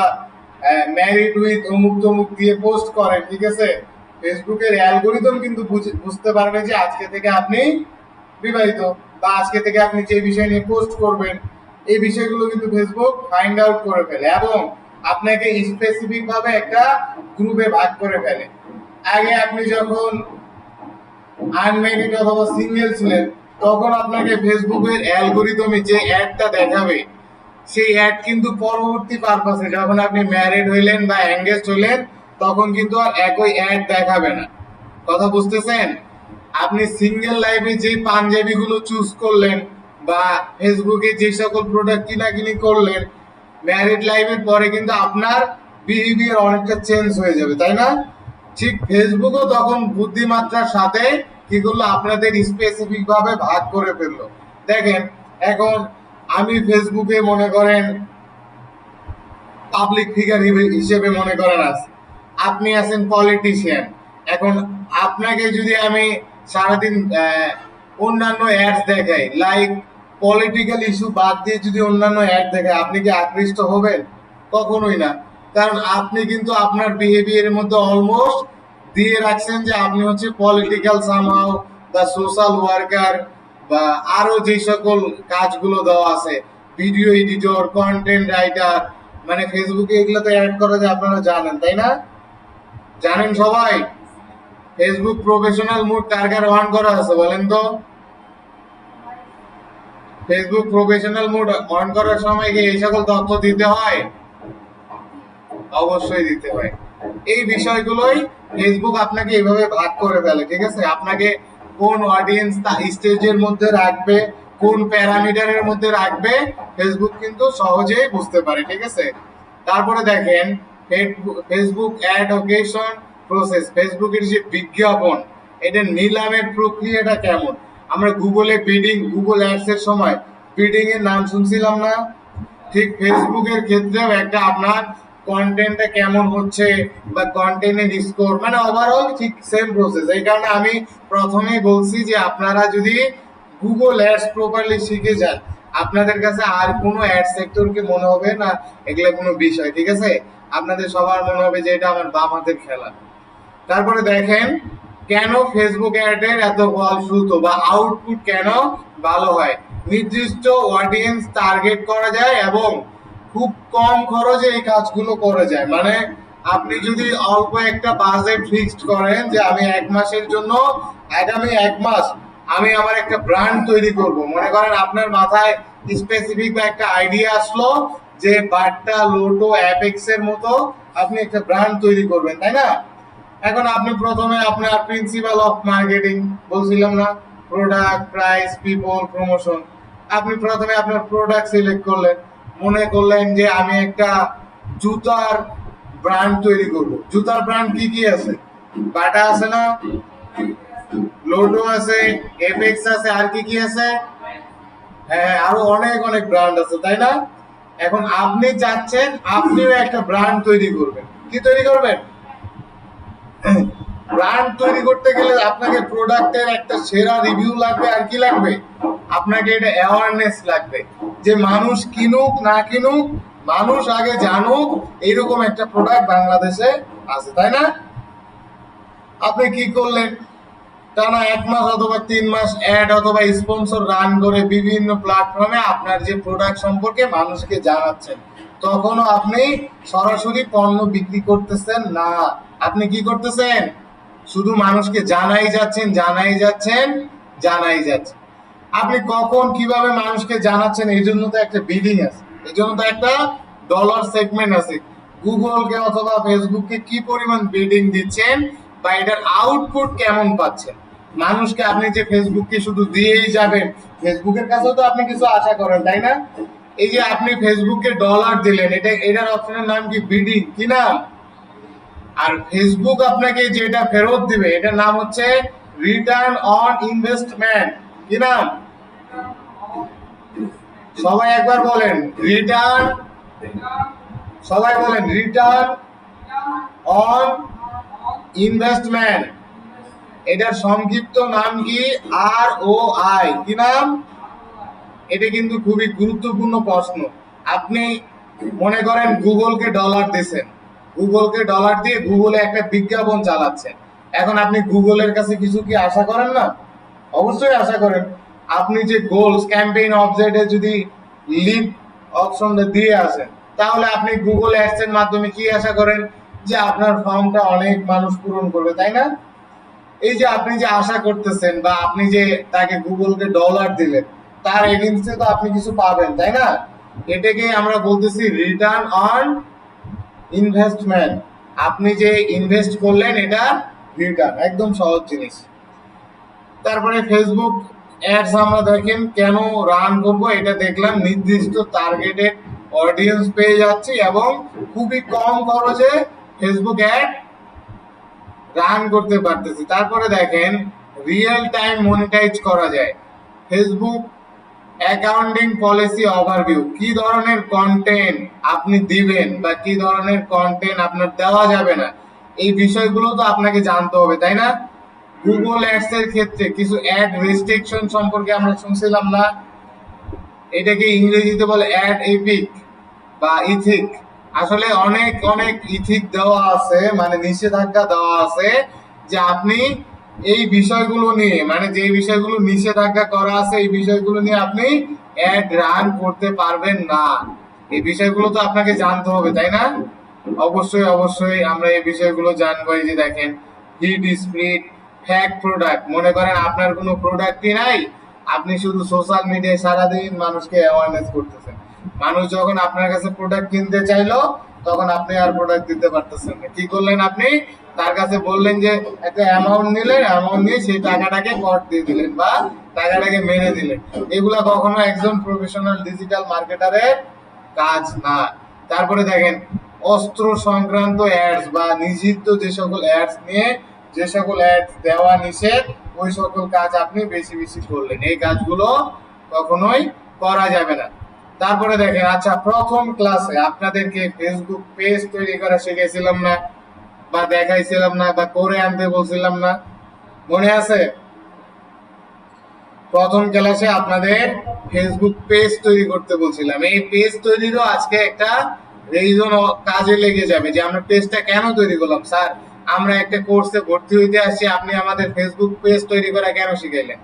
ম্যারিড উইথ অমুক তমুক দিয়ে পোস্ট করেন, ঠিক আছে, ফেসবুকের অ্যালগোরিদম কিন্তু বুঝতে পারবে যে আজকে থেকে আপনি বিবাহিত, বা আজকে থেকে আপনি যে বিষয় নিয়ে পোস্ট করবেন এই বিষয়গুলো কিন্তু ফেসবুক ফাইন্ড আউট করে ফেলে এবং আপনাকে স্পেসিফিক ভাবে একটা গ্রুপে ভাগ করে ফেলে। আগে আপনি যখন আনম্যারিড অথবা সিঙ্গেল ছিলেন তখন আপনাকে ফেসবুকের অ্যালগোরিদমে যে অ্যাডটা দেখাবে সেই অ্যাড কিন্তু পরবর্তী পারপাসে যখন আপনি ম্যারিড হইলেন বা এঙ্গেজড হইলেন তখন কিন্তু আর একই অ্যাড দেখাবে না। কথা বুঝতেছেন? আপনি সিঙ্গেল লাইফে যে পাঞ্জাবি গুলো চুজ করলেন বা ফেসবুকে যে সকল প্রোডাক্ট কিনাকিনি করলেন, ম্যারিড লাইফের পরে কিন্তু আপনার বিহেভিয়ার অনেকটা চেঞ্জ হয়ে যাবে, তাই না? ঠিক ফেসবুকও তখন বুদ্ধিমাত্রার সাথে কি করলো, আপনাদের স্পেসিফিক ভাবে ভাগ করে ফেললো। দেখেন, এখন আমি ফেসবুকে মনে করেন পাবলিক ফিগার হিসেবে মনে করেন আছে, আপনি আছেন পলিটিশিয়ান। এখন আপনাকে যদি আমি সারাদিন অন্যান্য অ্যাডস দেখাই, লাইক পলিটিক্যাল ইস্যু বাদ দিয়ে যদি অন্যান্য অ্যাড দেখাই, আপনি কি আকৃষ্ট হবেন? কখনোই না। কারণ আপনি কিন্তু আপনার বিহেভিয়ারের মধ্যে অলমোস্ট দিয়ে রাখছেন যে আপনি হচ্ছে পলিটিক্যাল সামহাও বা সোশ্যাল ওয়ার্কার বা আরো যে সকল কাজগুলো দেওয়া আছে, ভিডিও এডিটর, কন্টেন্ট রাইটার, মানে ফেসবুকে এগুলো তো অ্যাড করা যায়, আপনারা জানেন তাই না? জানেন সবাই? Facebook professional mode car car on করা আছে বলেন তো? ফেসবুক প্রফেশনাল মোড অন করার সময় কি এই সকল তথ্য দিতে হয়? অবশ্যই দিতে হয়। এই বিষয়গুলোই ফেসবুক আপনাকে এইভাবে ভাগ করে ফেলে, ঠিক আছে? আপনাকে কোন অডিয়েন্স স্টেজের মধ্যে রাখবে, কোন প্যারামিটারের মধ্যে রাখবে, ফেসবুক কিন্তু সহজেই বুঝতে পারে, ঠিক আছে? তারপরে দেখেন ফেসবুক অ্যাডোকেশন প্রসেস, ফেসবুকের যে বিজ্ঞাপন, এটা নিলামের প্রক্রিয়াটা কেমন? আমরা গুগলে বিডিং, গুগল অ্যাডস এর সময় বিডিং এর নাম শুনছিলাম না? ঠিক ফেসবুকের ক্ষেত্রেও একটা আপনার কন্টেন্টটা কেমন হচ্ছে বা কন্টেন্টের স্কোর, মানে ওভারঅল ঠিক সেম প্রসেস। এই কারণে আমি প্রথমেই বলছি যে আপনারা যদি গুগল অ্যাডস প্রপারলি শিখে যান, আপনাদের কাছে আর কোনো অ্যাড সেক্টরকে মনে হবে না এগুলো কোনো বিষয়, ঠিক আছে? আপনাদের সবার মনে হবে যে এটা আমার বাম হাতের খেলা। তারপরে দেখেন কেন ফেসবুক অ্যাডের এত ফলশ্রুত বা আউটপুট কেন ভালো হয়। নির্দিষ্ট অডিয়েন্স টার্গেট করা যায় এবং খুব কম খরচে এই কাজগুলো করা যায়। মানে আপনি যদি অল্প একটা বাজেট ফিক্সড করেন যে আমি এক মাসের জন্য, আগামী এক মাস আমি আমার একটা ব্র্যান্ড তৈরি করব, মনে করেন আপনার মাথায় স্পেসিফিক বা একটা আইডিয়া আসলো যে বাট্টা, লোটো, অ্যাপেক্স এর মতো আপনি একটা ব্র্যান্ড তৈরি করবেন, তাই না? এখন আপনি প্রথমে আপনার প্রিন্সিপাল অফ মার্কেটিং বলছিলাম না, প্রোডাক্ট, প্রাইস, পিপল, প্রমোশন। আপনি প্রথমে আপনার প্রোডাক্ট সিলেক্ট করলেন, মনে করলেন যে আমি একটা জুতার ব্র্যান্ড তৈরি করব। জুতার ব্র্যান্ড কি কি আছে? বাটা আছে না, লোটো আছে, এপেক্স আছে, আর কি কি আছে? হ্যাঁ, আরো অনেক অনেক ব্র্যান্ড আছে, তাই না? এখন আপনি চাচ্ছেন আপনিও একটা ব্র্যান্ড তৈরি করবেন। কি তৈরি করবেন? ব্র্যান্ড তৈরি করতে গেলে আপনাকে প্রোডাক্টের একটা সেরা রিভিউ লাগবে, আর কি লাগবে? আপনাকে এটা অ্যাওয়ারনেস লাগবে যে মানুষ কিনুক না কিনুক, মানুষ আগে জানুক এরকম একটা প্রোডাক্ট বাংলাদেশে আছে, তাই না? আপনি কি করলেন? টানা এক মাস অথবা 3 মাস অ্যাড অথবা স্পন্সর রান করে বিভিন্ন প্ল্যাটফর্মে আপনার যে প্রোডাক্ট সম্পর্কে মানুষকে জানাচ্ছেন। তখনও আপনি সরাসরি পণ্য বিক্রি করতেছেন না। আপনি কি করতেছেন? শুধু মানুষকে জানাই যাচ্ছেন, জানাই যাচ্ছেন, জানাই যাচ্ছেন। আপনি কখন কিভাবে মানুষকে জানাচ্ছেন এই জন্য তো একটা বিডিং আছে, এই জন্য তো একটা ডলার সেগমেন্ট আছে। গুগলকে অথবা ফেসবুককে কি পরিমাণ বিডিং দিচ্ছেন বা এটার আউটপুট কেমন পাচ্ছেন। মানুষকে আপনি যে ফেসবুককে শুধু দিয়েই যাবেন, ফেসবুকের কাছেও তো আপনি কিছু আশা করেন, তাই না? এই যে আপনি ফেসবুককে ডলার দিলেন, এটার অপশনের নাম কি? বিডিং, কি নাম? আর ফেসবুক আপনাকে যেটা ফেরত দিবে এটার নাম হচ্ছে রিটার্ন অন ইনভেস্টমেন্ট, কি নাম? সবাই একবার বলেন রিটার্ন, সবাই বলেন রিটার্ন অন ইনভেস্টমেন্ট। এটার সংক্ষিপ্ত নাম কি? আর ও আই, কি নাম? এটা কিন্তু খুবই গুরুত্বপূর্ণ প্রশ্ন। আপনি মনে করেন গুগলকে ডলার দিয়েছেন, গুগলকে ডলার দিয়ে গুগলে একটা বিজ্ঞাপন চালাচ্ছেন। এখন আপনি গুগলের কাছে কিছু কি আশা করেন না? অবশ্যই আশা করেন। আপনি যে গোলস ক্যাম্পেইন অবজেক্টে যদি লিড অপশনটা দিয়ে আসেন, তাহলে আপনি গুগল অ্যাডস এর মাধ্যমে কি আশা করেন? যে আপনার ফর্মটা অনেক মানুষ পূরণ করবে, তাই না? এই যে আপনি যে আশা করতেছেন বা আপনি যে তাকে গুগলকে ডলার দিলেন, তার এগেইনস্টে তো আপনি কিছু পাবেন, তাই না? এটাকে আমরা বলতেছি রিটার্ন অন ইনভেস্টমেন্ট। আপনি যে ইনভেস্ট করলেন এটা রিটার্ন, একদম সহজ জিনিস। তারপরে ফেসবুক অ্যাডস আমরা দেখেন কেন রান করব, এটা দেখলাম নির্দিষ্ট টার্গেটেড অডিয়েন্স পেয়ে যাচ্ছি এবং খুবই কম খরচে ফেসবুক অ্যাড রান করতে পারতেছি। তারপরে দেখেন রিয়েল টাইম মনিটাইজ করা যায়। ফেসবুক অ্যাকাউন্টিং পলিসি ওভারভিউ, কি ধরনের কন্টেন্ট আপনি দিবেন বা কি ধরনের কন্টেন্ট আপনার দেওয়া যাবে না, এই বিষয়গুলো তো আপনাকে জানতে হবে, তাই না? গুগল অ্যাডস এর ক্ষেত্রে কিছু অ্যাড রেস্ট্রিকশন সম্পর্কে আমরা শুনছিলাম না, এটাকে ইংরেজিতে বলে অ্যাড এপিক বা ইথিক। আসলে অনেক অনেক ইথিক দেওয়া আছে, মানে নিষেধাজ্ঞা দেওয়া আছে যে আপনি এই বিষয়গুলো নিয়ে, মানে যে বিষয়গুলো নিষেধাজ্ঞা করা আছে এই বিষয়গুলো নিয়ে আপনি অ্যাড রান করতে পারবেন না। এই বিষয়গুলো তো আপনাকে জানতে হবে, তাই না? অবশ্যই অবশ্যই আমরা এই বিষয়গুলো জানবো। এই যে দেখেন হিট স্প্রিট, ফ্যাক প্রোডাক্ট, মনে করেন আপনার কোনো প্রোডাক্টই নাই, আপনি শুধু সোশ্যাল মিডিয়ায় সারাদিন মানুষকে অ্যাওয়ারনেস করতেছেন। মানুষ যখন আপনার কাছে প্রোডাক্ট কিনতে চাইলো তখন আপনি আর প্রোডাক্ট দিতে পারতেছেন না। কি করলেন আপনি? তার কাছে বললেন যে একটা অ্যামাউন্ট নিলেন, অ্যামাউন্ট নিয়ে সেই টাকাটাকে কট দিয়ে দিলেন বা টাকাটাকে মেরে দিলেন। এগুলা কখনো একজন প্রফেশনাল ডিজিটাল মার্কেটারের কাজ না। তারপরে দেখেন অস্ত্র সংক্রান্ত অ্যাডস বা নিষিদ্ধ যে সকল অ্যাডস নিয়ে, যে সকল অ্যাডস দেওয়া নিষেধ, ওই সকল কাজ আপনি বেশি বেশি করলেন, এই কাজগুলো কখনোই করা যাবে না। তারপরে দেখেন, আচ্ছা প্রথম ক্লাসে আপনাদেরকে ফেসবুক পেজ তৈরি করা শিখেছিলাম না বা দেখাইছিলাম না বা করে আনতে বলছিলাম না, মনে আছে? প্রথম ক্লাসে আপনাদের ফেসবুক পেজ তৈরি করতে বলছিলাম। এই পেজ তৈরিরও আজকে একটা রিজন কাজে লেগে যাবে যে আমরা পেজটা কেন তৈরি করলাম। স্যার আমরা একটা কোর্সে ভর্তি হইতে আসছি, আপনি আমাদের ফেসবুক পেজ তৈরি করা কেন শিখাইলেন?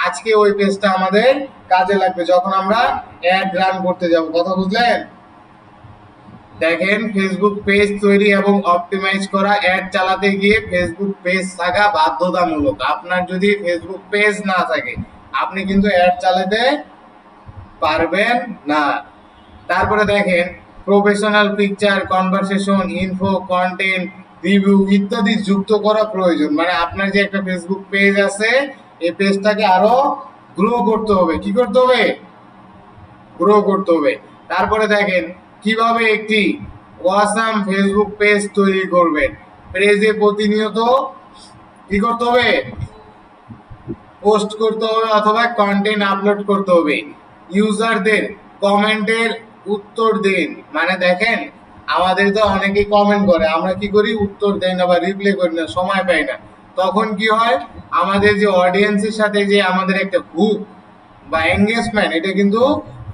আজকে ওই পেজটা আমাদের কাজে লাগবে যখন আমরা অ্যাড রান করতে যাব। কথা বুঝলেন? দেখেন ফেসবুক পেজ তৈরি এবং অপটিমাইজ করা, অ্যাড চালাতে গিয়ে ফেসবুক পেজ থাকা বাধ্যতামূলক। আপনার যদি ফেসবুক পেজ না থাকে আপনি কিন্তু অ্যাড চালাতে পারবেন না। তারপরে দেখেন professional picture, conversation, info, content, review ইত্যাদি যুক্ত করা প্রয়োজন। মানে আপনার যে একটা ফেসবুক পেজ আছে এই পেজটাকে আরো গ্রো করতে হবে। কি করতে হবে? গ্রো করতে হবে। তারপরে দেখেন কিভাবে একটি ওয়াসাম ফেসবুক পেজ তৈরি করবেন। পেজে প্রতিনিয়ত কি করতে হবে? পোস্ট করতে হবে অথবা কন্টেন্ট আপলোড করতে হবে। ইউজারদের কমেন্টের উত্তর দিন। মানে দেখেন আমাদের তো অনেকেই কমেন্ট করে, আমরা কি করি? উত্তর দেই না বা রিপ্লাই করি না, সময় পাই না। তখন কি হয়? আমাদের যে অডিয়েন্সের সাথে যে আমাদের একটা হুক বা এঙ্গেজমেন্ট, এটা কিন্তু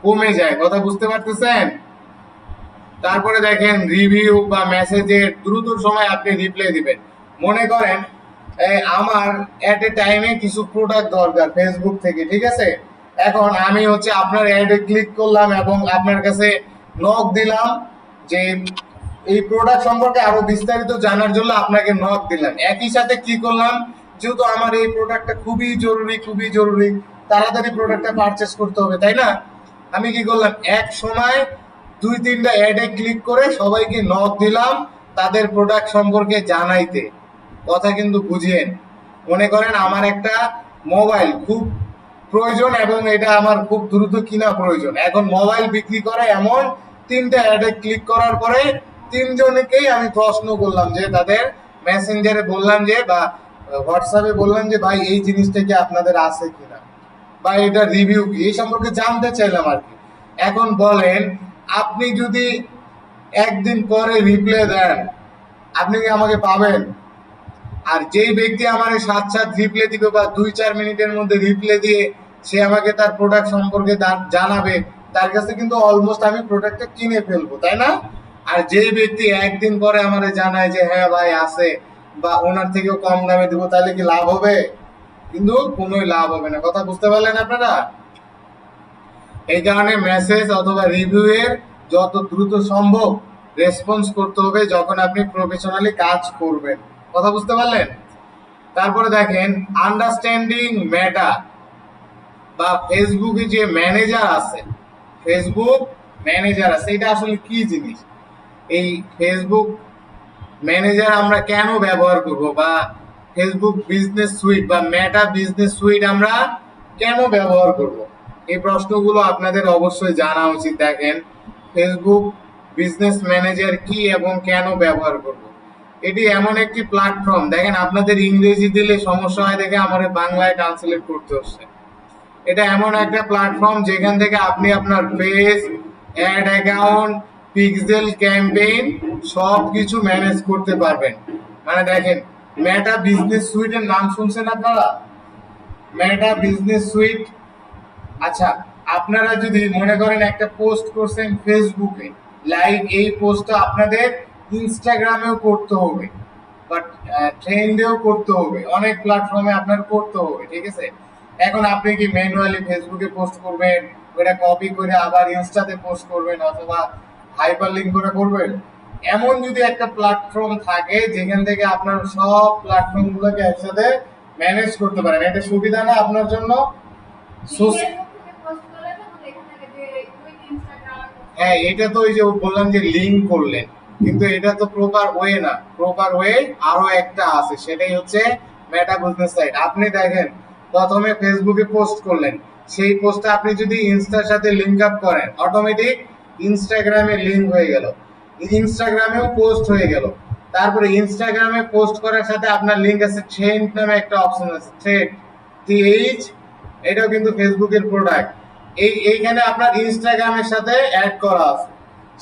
কমে যায়। কথা বুঝতে পারতেছেন? তারপরে দেখেন রিভিউ বা মেসেজের দ্রুত সময় আপনি রিপ্লাই দিবেন। মনে করেন আমার এট এ টাইমে কিছু প্রোডাক্ট দরকার ফেসবুক থেকে, ঠিক আছে? এখন আমি হচ্ছে আপনার অ্যাডে ক্লিক করলাম এবং আপনার কাছে নক দিলাম যে এই প্রোডাক্ট সম্পর্কে আরো বিস্তারিত জানার জন্য আপনাকে নক দিলাম। একই সাথে কি করলাম, যেহেতু আমার এই প্রোডাক্টটা খুবই জরুরি, খুবই জরুরি, তাড়াতাড়ি প্রোডাক্টটা পারচেস করতে হবে, তাই না? আমি কি করলাম, এক সময় দুই তিনটা অ্যাডে ক্লিক করে সবাইকে নক দিলাম তাদের প্রোডাক্ট সম্পর্কে জানাইতে। কথা কিন্তু বুঝিয়েন। মনে করেন আমার একটা মোবাইল খুব প্রয়োজন এবং এটা আমার খুব দ্রুত কিনা প্রয়োজন। এখন মোবাইল বিক্রি করে এমন তিনটা অ্যাডে ক্লিক করার পরে তিনজনকেই আমি প্রশ্ন করলাম যে তাদের মেসেঞ্জারে বললাম যে বা হোয়াটসঅ্যাপে বললাম যে ভাই এই জিনিসটা কি আপনাদের আছে কিনা বা এটা রিভিউ কি, এই সম্পর্কে জানতে চাইলাম আর কি। এখন বলেন আপনি যদি একদিন পরে রিপ্লাই দেন আপনি কি আমাকে পাবেন? আর যেই ব্যক্তি আমার সাত সাত রিপ্লাই দিবে বা 2-4 মিনিটের মধ্যে রিপ্লাই দিয়ে সে আমাকে তার প্রোডাক্ট সম্পর্কে জানাবে, তার কাছে কিন্তু অলমোস্ট আমি প্রোডাক্টটা কিনে ফেলবো, তাই না? আর যেই ব্যক্তি একদিন পরে আমারে জানায় যে হ্যাঁ ভাই আছে বা ওনার থেকেও কম দামে দিব, তাহলে কি লাভ হবে? কিন্তু কোনোই লাভ হবে না। কথা বুঝতে পারলেন আপনারা? এই কারণে মেসেজ অথবা রিভিউ এর যত দ্রুত সম্ভব রেসপন্স করতে হবে যখন আপনি প্রফেশনালি কাজ করবেন। কথা বুঝতে পারলেন? তারপরে দেখেন আন্ডারস্ট্যান্ডিং মেটা বা ফেসবুকে যে ম্যানেজার আছে, ফেসবুক ম্যানেজার আছে, এটা আসলে কি জিনিস? এই ফেসবুক ম্যানেজার আমরা কেন ব্যবহার করব বা ফেসবুক বিজনেস সুইট বা মেটা বিজনেস সুইট আমরা কেন ব্যবহার করব? এই প্রশ্নগুলো আপনাদের অবশ্যই জানা উচিত। দেখেন, ফেসবুক বিজনেস ম্যানেজার কি এবং কেন ব্যবহার করব? এটি এমন একটি প্ল্যাটফর্ম, দেখেন আপনাদের ইংরেজি দিলে সমস্যা হয় দেখে আমার বাংলায় ট্রান্সলেট করতে হচ্ছে। এটা এমন একটা প্ল্যাটফর্ম যেখান থেকে আপনি আপনার page, ad account, pixel campaign সব কিছু ম্যানেজ করতে পারবেন। মানে দেখেন, মেটা বিজনেস সুইটের নাম শুনছেন আপনারা? মেটা বিজনেস সুইট। আচ্ছা, আপনারা যদি মনে করেন একটা পোস্ট করছেন ফেসবুকে লাইক, এই পোস্টটা আপনাদের ইনস্টাগ্রামেও করতে হবে, বাট ট্রেন্ডেও করতে হবে, অনেক প্ল্যাটফর্মে আপনার করতে হবে, ঠিক আছে? এখন আপনি কি ম্যানুয়ালি ফেসবুকে পোস্ট করবেন, ওটা কপি করে আবার ইনস্টাতে পোস্ট করবেন, অথবা হাইপার লিঙ্ক করে করবেন? এমন যদি একটা প্ল্যাটফর্ম থাকে যেখান থেকে আপনার সব প্ল্যাটফর্ম গুলোকে একসাথে ম্যানেজ করতে পারেন, এটা সুবিধা না আপনার জন্য? হ্যাঁ, এটা তো ওই যে বললাম যে লিঙ্ক করলেন, কিন্তু এটা তো প্রপার ওয়ে না। প্রপার ওয়ে আরো একটা আছে, সেটাই হচ্ছে মেটা বিজনেস সাইট। আপনি দেখেন, প্রথমে ফেসবুকে পোস্ট করলেন, সেই পোস্টটা আপনি যদি ইনস্টার সাথে লিংক আপ করেন, অটোমেটিক ইনস্টাগ্রামে লিংক হয়ে গেল, ইনস্টাগ্রামেও পোস্ট হয়ে গেল। তারপরে ইনস্টাগ্রামে পোস্ট করার সাথে আপনার লিংক আছে, থ্রেড নামে একটা অপশন আছে, থ্রেড, TH, এটাও কিন্তু ফেসবুকের প্রোডাক্ট। এইখানে আপনার ইনস্টাগ্রামের সাথে অ্যাড করা আছে,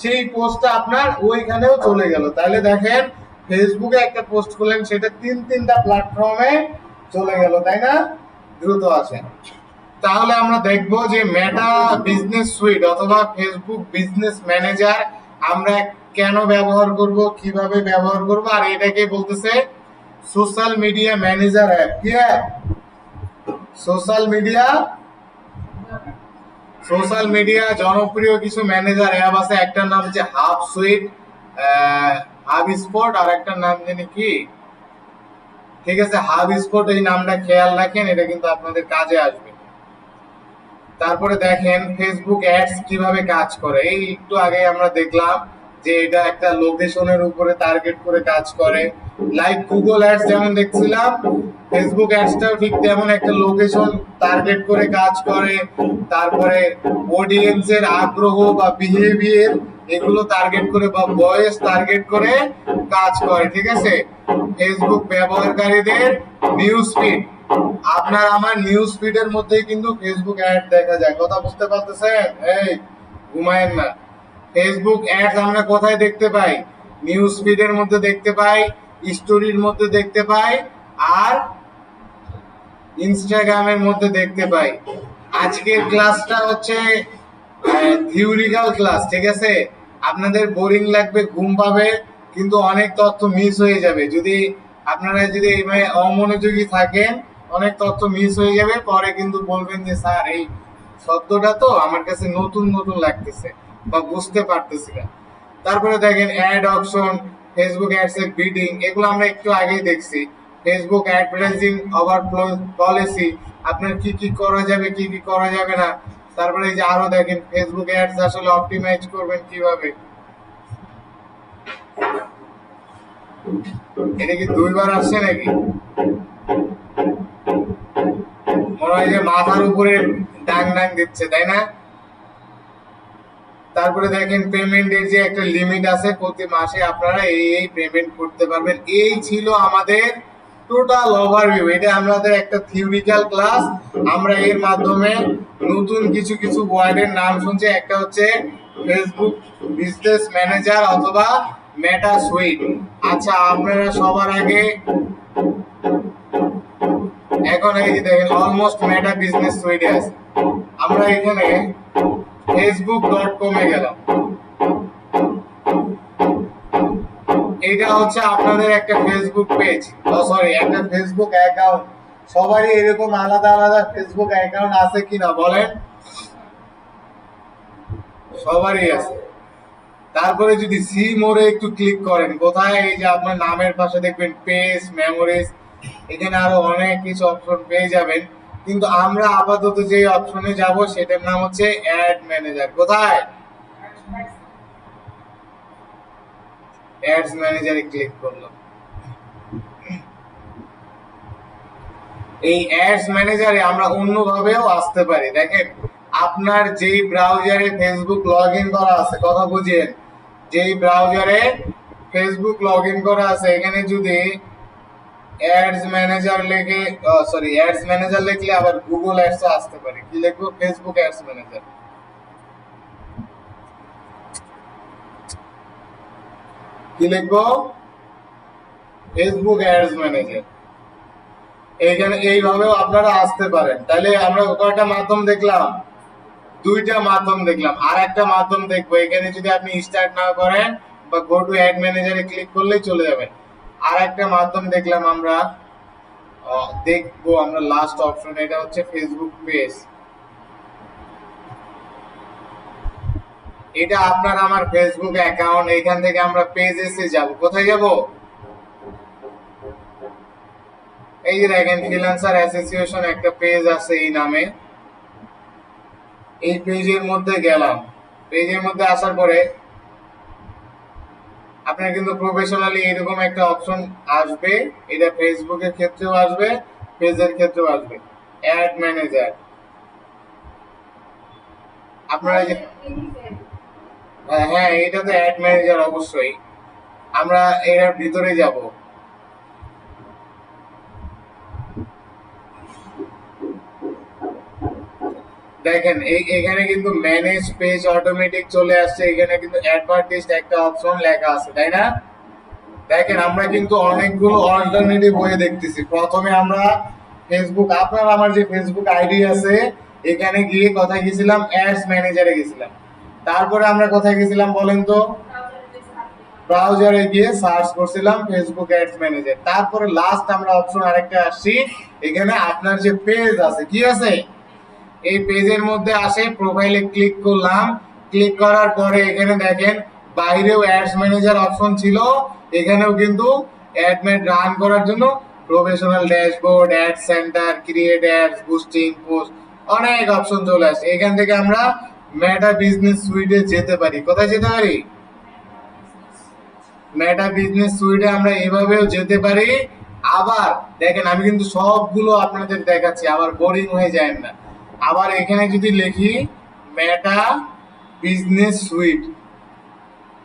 সেই পোস্টটা আপনার ওইখানেও চলে গেল। তাহলে দেখেন, ফেসবুকে একটা পোস্ট করলেন, সেটা তিনটা প্ল্যাটফর্মে চলে গেল, তাই না? দ্রুত আছে। তাহলে আমরা দেখব যে মেটা বিজনেস সুইট অথবা ফেসবুক বিজনেস ম্যানেজার আমরা কেন ব্যবহার করব, কিভাবে ব্যবহার করব, আর এটাকে বলতেছে সোশ্যাল মিডিয়া ম্যানেজার অ্যাপ। কি অ্যাপ? সোশ্যাল মিডিয়া জনপ্রিয় কিছু ম্যানেজার অ্যাপ আছে। একটার নাম হচ্ছে হাব সুইট, হাব স্পট, আর একটার নাম জানি কি, ঠিক আছে, হাব স্পট, এই নামটা খেয়াল রাখেন, এটা কিন্তু আপনাদের কাজে আসবে। তারপরে দেখেন ফেসবুক অ্যাডস কিভাবে কাজ করে। এই একটু আগে আমরা দেখলাম যে এটা একটা লোকেশনের উপরে টার্গেট করে কাজ করে, লাইক গুগল অ্যাডস যেমন দেখছিলাম, ফেসবুক অ্যাডসটাও ঠিক তেমন একটা লোকেশন টার্গেট করে কাজ করে। তারপরে অডিয়েন্সের আগ্রহ বা বিহেভিয়ার এগুলো টার্গেট করে বা ভয়েস টার্গেট করে কাজ করে, ঠিক আছে? ফেসবুক ব্যবহারকারীদের নিউজ ফিড, আপনার আমার নিউজ ফিডের মধ্যেই কিন্তু ফেসবুক অ্যাড দেখা যায়। কথা বুঝতে পারতেছেন? এই ঘুমায়েন না। ফেসবুক অ্যাডস আমরা কোথায় দেখতে পাই? নিউজ ফিডের মধ্যে দেখতে পাই, স্টোরির মধ্যে দেখতে পাই, আর ইনস্টাগ্রামের মধ্যে দেখতে পাই। আজকের ক্লাসটা হচ্ছে থিওরিক্যাল ক্লাস, ঠিক আছে? আপনাদের বোরিং লাগবে, ঘুম পাবে, কিন্তু অনেক তথ্য মিস হয়ে যাবে। যদি আপনারা যদি এইভাবে অমনোযোগী থাকেন, অনেক তথ্য মিস হয়ে যাবে, পরে কিন্তু বলবেন যে স্যার এই শব্দটা তো আমার কাছে নতুন নতুন লাগতেছে বা বুঝতে পারতেছি না। তারপরে দেখেন অ্যাড অপশন, ফেসবুক অ্যাডস এর বিডিং, এগুলো আমরা একটু আগেই দেখছি। ফেসবুক অ্যাডভার্টাইজিং ওভারফ্লো পলিসি, আপনার কি কি করা যাবে, কি কি করা যাবে না। তারপরে এই যে আরো দেখেন ফেসবুক অ্যাডস আসলে অপটিমাইজ করবেন কিভাবে। এটা কি দুইবার আসছে নাকি? মনে হয় যে মাথার উপরে ডাং ডাং দিচ্ছে, তাই না? তারপরে দেখেন পেমেন্টের যে একটা লিমিট আছে, প্রতি মাসে আপনারা এই পেমেন্ট করতে পারবেন। এই ছিল আমাদের টোটাল ওভারভিউ। এটা আমাদের একটা থিওরিক্যাল ক্লাস, আমরা এর মাধ্যমে নতুন কিছু কিছু ওয়ার্ডের নাম শুনছি। একটা হচ্ছে ফেসবুক বিজনেস ম্যানেজার অথবা মেটা সুইট। আচ্ছা, আপনারা সবার আগে এখন এই যে দেখেন অলমোস্ট মেটা বিজনেস সুইটে আছে। আমরা এখানে facebook.com এ গেলাম। এটা হচ্ছে আপনাদের একটা ফেসবুক পেজ, সরি একটা ফেসবুক অ্যাকাউন্ট। সবারই এরকম আলাদা আলাদা ফেসবুক অ্যাকাউন্ট আছে কিনা বলেন? সবারই আছে। তারপরে যদি সি মোড়ে একটু ক্লিক করেন, কোথায়, এই যে আপনার নামের পাশে দেখবেন পেজ, মেমোরিজ, এখানে আরো অনেক কিছু অপশন পেয়ে যাবেন। কিন্তু আমরা আপাতত যে অপশনে যাব সেটার নাম হচ্ছে অ্যাড ম্যানেজার। কোথায়? অ্যাডস ম্যানেজারে ক্লিক করলাম। এই অ্যাডস ম্যানেজারে আমরা অন্যভাবেও আসতে পারি। দেখেন, আপনার যেই ব্রাউজারে ফেসবুক লগ ইন করা আছে, কথা বুঝেন, যেই ব্রাউজারে ফেসবুক লগ ইন করা আছে, এখানে যদি অ্যাডস ম্যানেজার লিখে, অ্যাডস ম্যানেজার লিখলে আবার গুগল অ্যাডস আসতে পারে। কি লিখবো? Facebook ads manager. কি লিখবো? Facebook ads manager. এইখানে এইভাবেও আপনারা আসতে পারেন। তাহলে আমরা কয়টা মাধ্যম দেখলাম? দুইটা মাধ্যম দেখলাম। আর একটা মাধ্যম দেখবো, এখানে যদি আপনি স্টার্ট না করেন বা গো টু অ্যাড ম্যানেজারে ক্লিক করলেই চলে যাবেন। আর একটা মাধ্যম দেখলাম আমরা, দেখবো আমরা লাস্ট অপশন, এটা হচ্ছে ফেসবুক পেজ। এটা আপনার আমার ফেসবুক অ্যাকাউন্ট। এখান থেকে আমরা পেজেসে যাব। কোথায় যাব? এই যে দেখেন, ফ্রিল্যান্সার অ্যাসোসিয়েশন একটা পেজ আছে এই নামে। এই পেজের মধ্যে গেলাম। পেজের মধ্যে আসার পরে আপনার কিন্তু প্রফেশনালি এরকম একটা অপশন আসবে। এটা ফেসবুকের ক্ষেত্রেও আসবে, পেজের ক্ষেত্রেও আসবে। Add manager. আপনারা যে, হ্যাঁ, এটা তো অ্যাড ম্যানেজার অবশ্যই। আমরা এর ভিতরে যাব। দেখেন, এখানে কিন্তু ম্যানেজ পেজ অটোমেটিক চলে আসছে। এখানে কিন্তু অ্যাডভার্টাইজ একটা অপশন লেখা আছে, তাই না? দেখেন, আমরা কিন্তু অনেকগুলো অল্টারনেটিভ ওয়ে দেখতেছি। প্রথমে আমরা ফেসবুক, আপনার আমার যে ফেসবুক আইডি আছে, এখানে গিয়ে কোথায় গেছিলাম? অ্যাডস ম্যানেজারে গেছিলাম। তারপরে আমরা কোথায় গেছিলাম বলেন তো? ব্রাউজারে গিয়ে সার্চ করছিলাম ফেসবুক অ্যাডস ম্যানেজার। তারপরে লাস্ট আমরা অপশন আরেকটা আসছি, এখানে আপনার যে পেজ আছে, কি আছে? এই পেজের মধ্যে আসে, প্রোফাইলে ক্লিক করলাম। ক্লিক করার পরে এখানে দেখেন বাইরেও অ্যাডস ম্যানেজার অপশন ছিল, এখানেও কিন্তু অ্যাড রান করার জন্য professional dashboard, add centre, create ads, boosting, post, অনেক অপশন চলে আসে। এখান থেকে আমরা মেটা বিজনেস সুইটে যেতে পারি। কোথায় যেতে পারি? মেটা বিজনেস সুইটে আমরা এভাবেও যেতে পারি। আবার দেখেন, আমি কিন্তু সবগুলো আপনাদের দেখাচ্ছি, আবার বোরিং হয়ে যায় না। আবার এখানে যদি লিখি মেটা বিজনেস সুইট,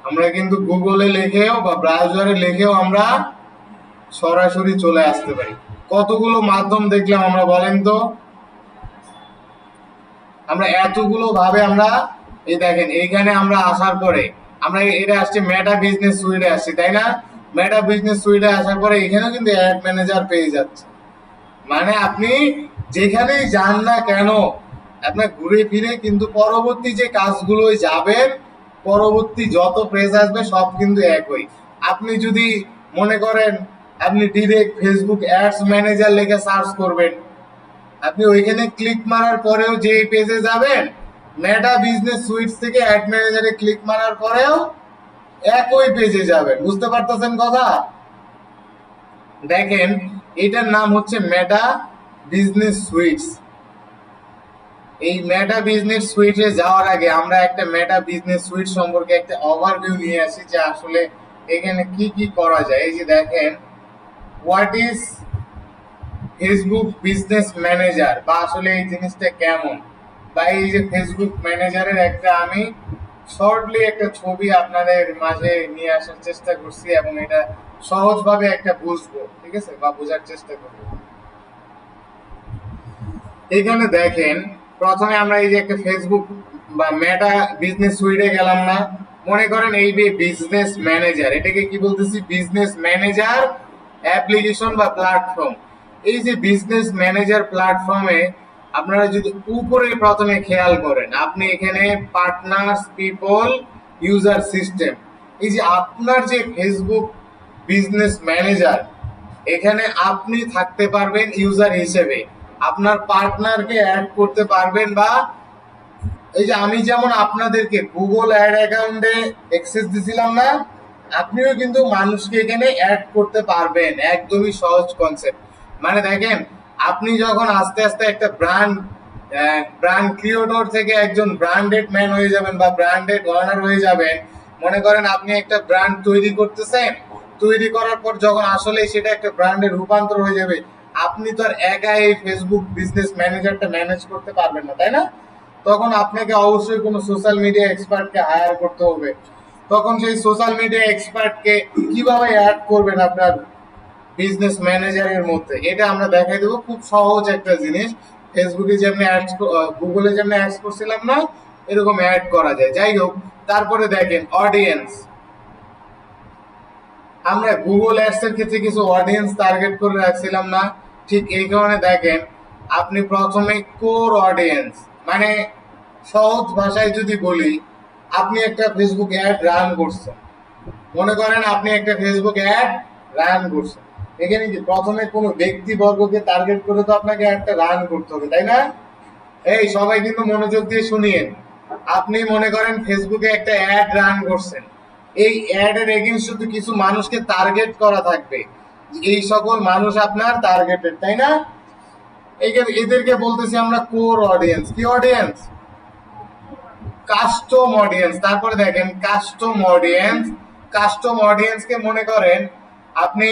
আমরা কিন্তু গুগলে লিখেও বা ব্রাউজারে লিখেও আমরা সরাসরি চলে আসতে পারি। কতগুলো মাধ্যম দেখলাম আমরা, বলেন তো? আমরা এতগুলো ভাবে আমরা, এই দেখেন, এইখানে আমরা আসার পরে আমরা এটা আসছে মেটা বিজনেস সুইটে আসছি, তাই না? মেটা বিজনেস সুইটে আসার পরে এখানেও কিন্তু অ্যাড ম্যানেজার পেয়ে যাচ্ছে। মানে আপনি যেখানেই যান না কেন, আপনার ঘুরে ফিরে কিন্তু পরবর্তী যে কাজগুলোই যাবেন, পরবর্তী যত পেজ আসবে সব কিন্তু একই। আপনি যদি মনে করেন আপনি ডিরেক্ট ফেসবুক অ্যাডস ম্যানেজার লিখে সার্চ করবেন, আপনি ওইখানে ক্লিক মারার পরেও যে পেজে যাবেন, মেটা বিজনেস সুইটস থেকে অ্যাড ম্যানেজারে ক্লিক মারার পরেও একই পেজে যাবেন। বুঝতে পারতেছেন কথা? দেখেন, এটার নাম হচ্ছে মেটা বিজনেস সুইটস। এই মেটা বিজনেস সুইটে যাওয়ার আগে আমরা একটা মেটা বিজনেস সুইট সম্পর্কে একটা ওভারভিউ নিয়ে আসি, যে আসলে এখানে কি কি করা যায়। এই যে দেখেন, what is Facebook business manager, বা আসলে এই জিনিসটা কেমন, বা এই যে ফেসবুক ম্যানেজারের একটা আমি শর্টলি একটা ছবি আপনাদের মাঝে নিয়ে আসার চেষ্টা করছি, এবং এটা সহজভাবে একটা বুঝবো, ঠিক আছে, বা বোঝার চেষ্টা করবো। এখানে দেখেন, প্রথমে আমরা এই যে একটা ফেসবুক বা মেটা বিজনেস সুইটে গেলাম না? মনে করেন এই যে বিজনেস ম্যানেজার, এটাকে কি বলতেছি? বিজনেস ম্যানেজার অ্যাপ্লিকেশন বা প্ল্যাটফর্ম। এই যে বিজনেস ম্যানেজার প্ল্যাটফর্মে আপনারা যদি উপরে প্রথমে খেয়াল করেন, আপনি এখানে পার্টনার্স, পিপল, ইউজার, সিস্টেম, এই যে আপনার যে ফেসবুক বিজনেস ম্যানেজার, এখানে আপনি থাকতে পারবেন ইউজার হিসেবে, আপনার পার্টনারকে অ্যাড করতে পারবেন, বা এই যে আমি যেমন আপনাদেরকে গুগল অ্যাড অ্যাকাউন্টে অ্যাক্সেস দিছিলাম না, আপনিও কিন্তু মানুষকে এখানে অ্যাড করতে পারবেন। একদমই সহজ কনসেপ্ট। মানে দেখেন, আপনি যখন আস্তে আস্তে একটা ব্র্যান্ড ক্রিয়েটর থেকে একজন ব্র্যান্ডেড ম্যান হয়ে যাবেন বা ব্র্যান্ডেড ওনার হয়ে যাবেন, মনে করেন আপনি একটা ব্র্যান্ড তৈরি করতেছেন, তৈরি করার পর যখন আসলে সেটা একটা ব্র্যান্ডের রূপান্তর হয়ে যাবে, আপনি তো আর একা এই ফেসবুক বিজনেস ম্যানেজারটা ম্যানেজ করতে পারবেন না, তাই না? তখন আপনাকে অবশ্যই কোনো সোশ্যাল মিডিয়া এক্সপার্টকে হায়ার করতে হবে। তখন সেই সোশ্যাল মিডিয়া এক্সপার্টকে কিভাবে অ্যাড করবেন আপনার বিজনেস ম্যানেজারের মধ্যে, এটা আমরা দেখাই দেবো। খুব সহজ একটা জিনিস, ফেসবুকে যেমনি অ্যাডস, গুগলে যেমনি অ্যাডস করছিলাম না, এরকম অ্যাড করা যায়। যাই হোক, তারপরে দেখেন অডিয়েন্স। আমরা গুগল অ্যাডস এর ক্ষেত্রে কিছু অডিয়েন্স টার্গেট করে রাখছিলাম না? ঠিক এই কারণে দেখেন, আপনি প্রথমে কোর অডিয়েন্স, মানে সহজ ভাষায় যদি বলি, আপনি একটা ফেসবুক অ্যাড রান করছেন। মনে করেন আপনি একটা ফেসবুক অ্যাড রান করছেন, এখানে কি প্রথমে কোনো ব্যক্তিবর্গকে টার্গেট করে তো আপনাকে একটা রান করতে হবে, তাই না? এই সবাই কিন্তু মনোযোগ দিয়ে শুনিয়েন। আপনি মনে করেন ফেসবুকে একটা অ্যাড রান করছেন, এই অ্যাড এর এগেইনস্টে তো কিছু মানুষকে টার্গেট করা থাকবে, এই সকল মানুষ আপনার টার্গেটেড, তাই না? এদেরকে বলতেছি আমরা কোর অডিয়েন্স। কি অডিয়েন্স? Custom audience. তারপরে দেখেন কাস্টম অডিয়েন্স। কাস্টম অডিয়েন্সকে মনে করেন আপনি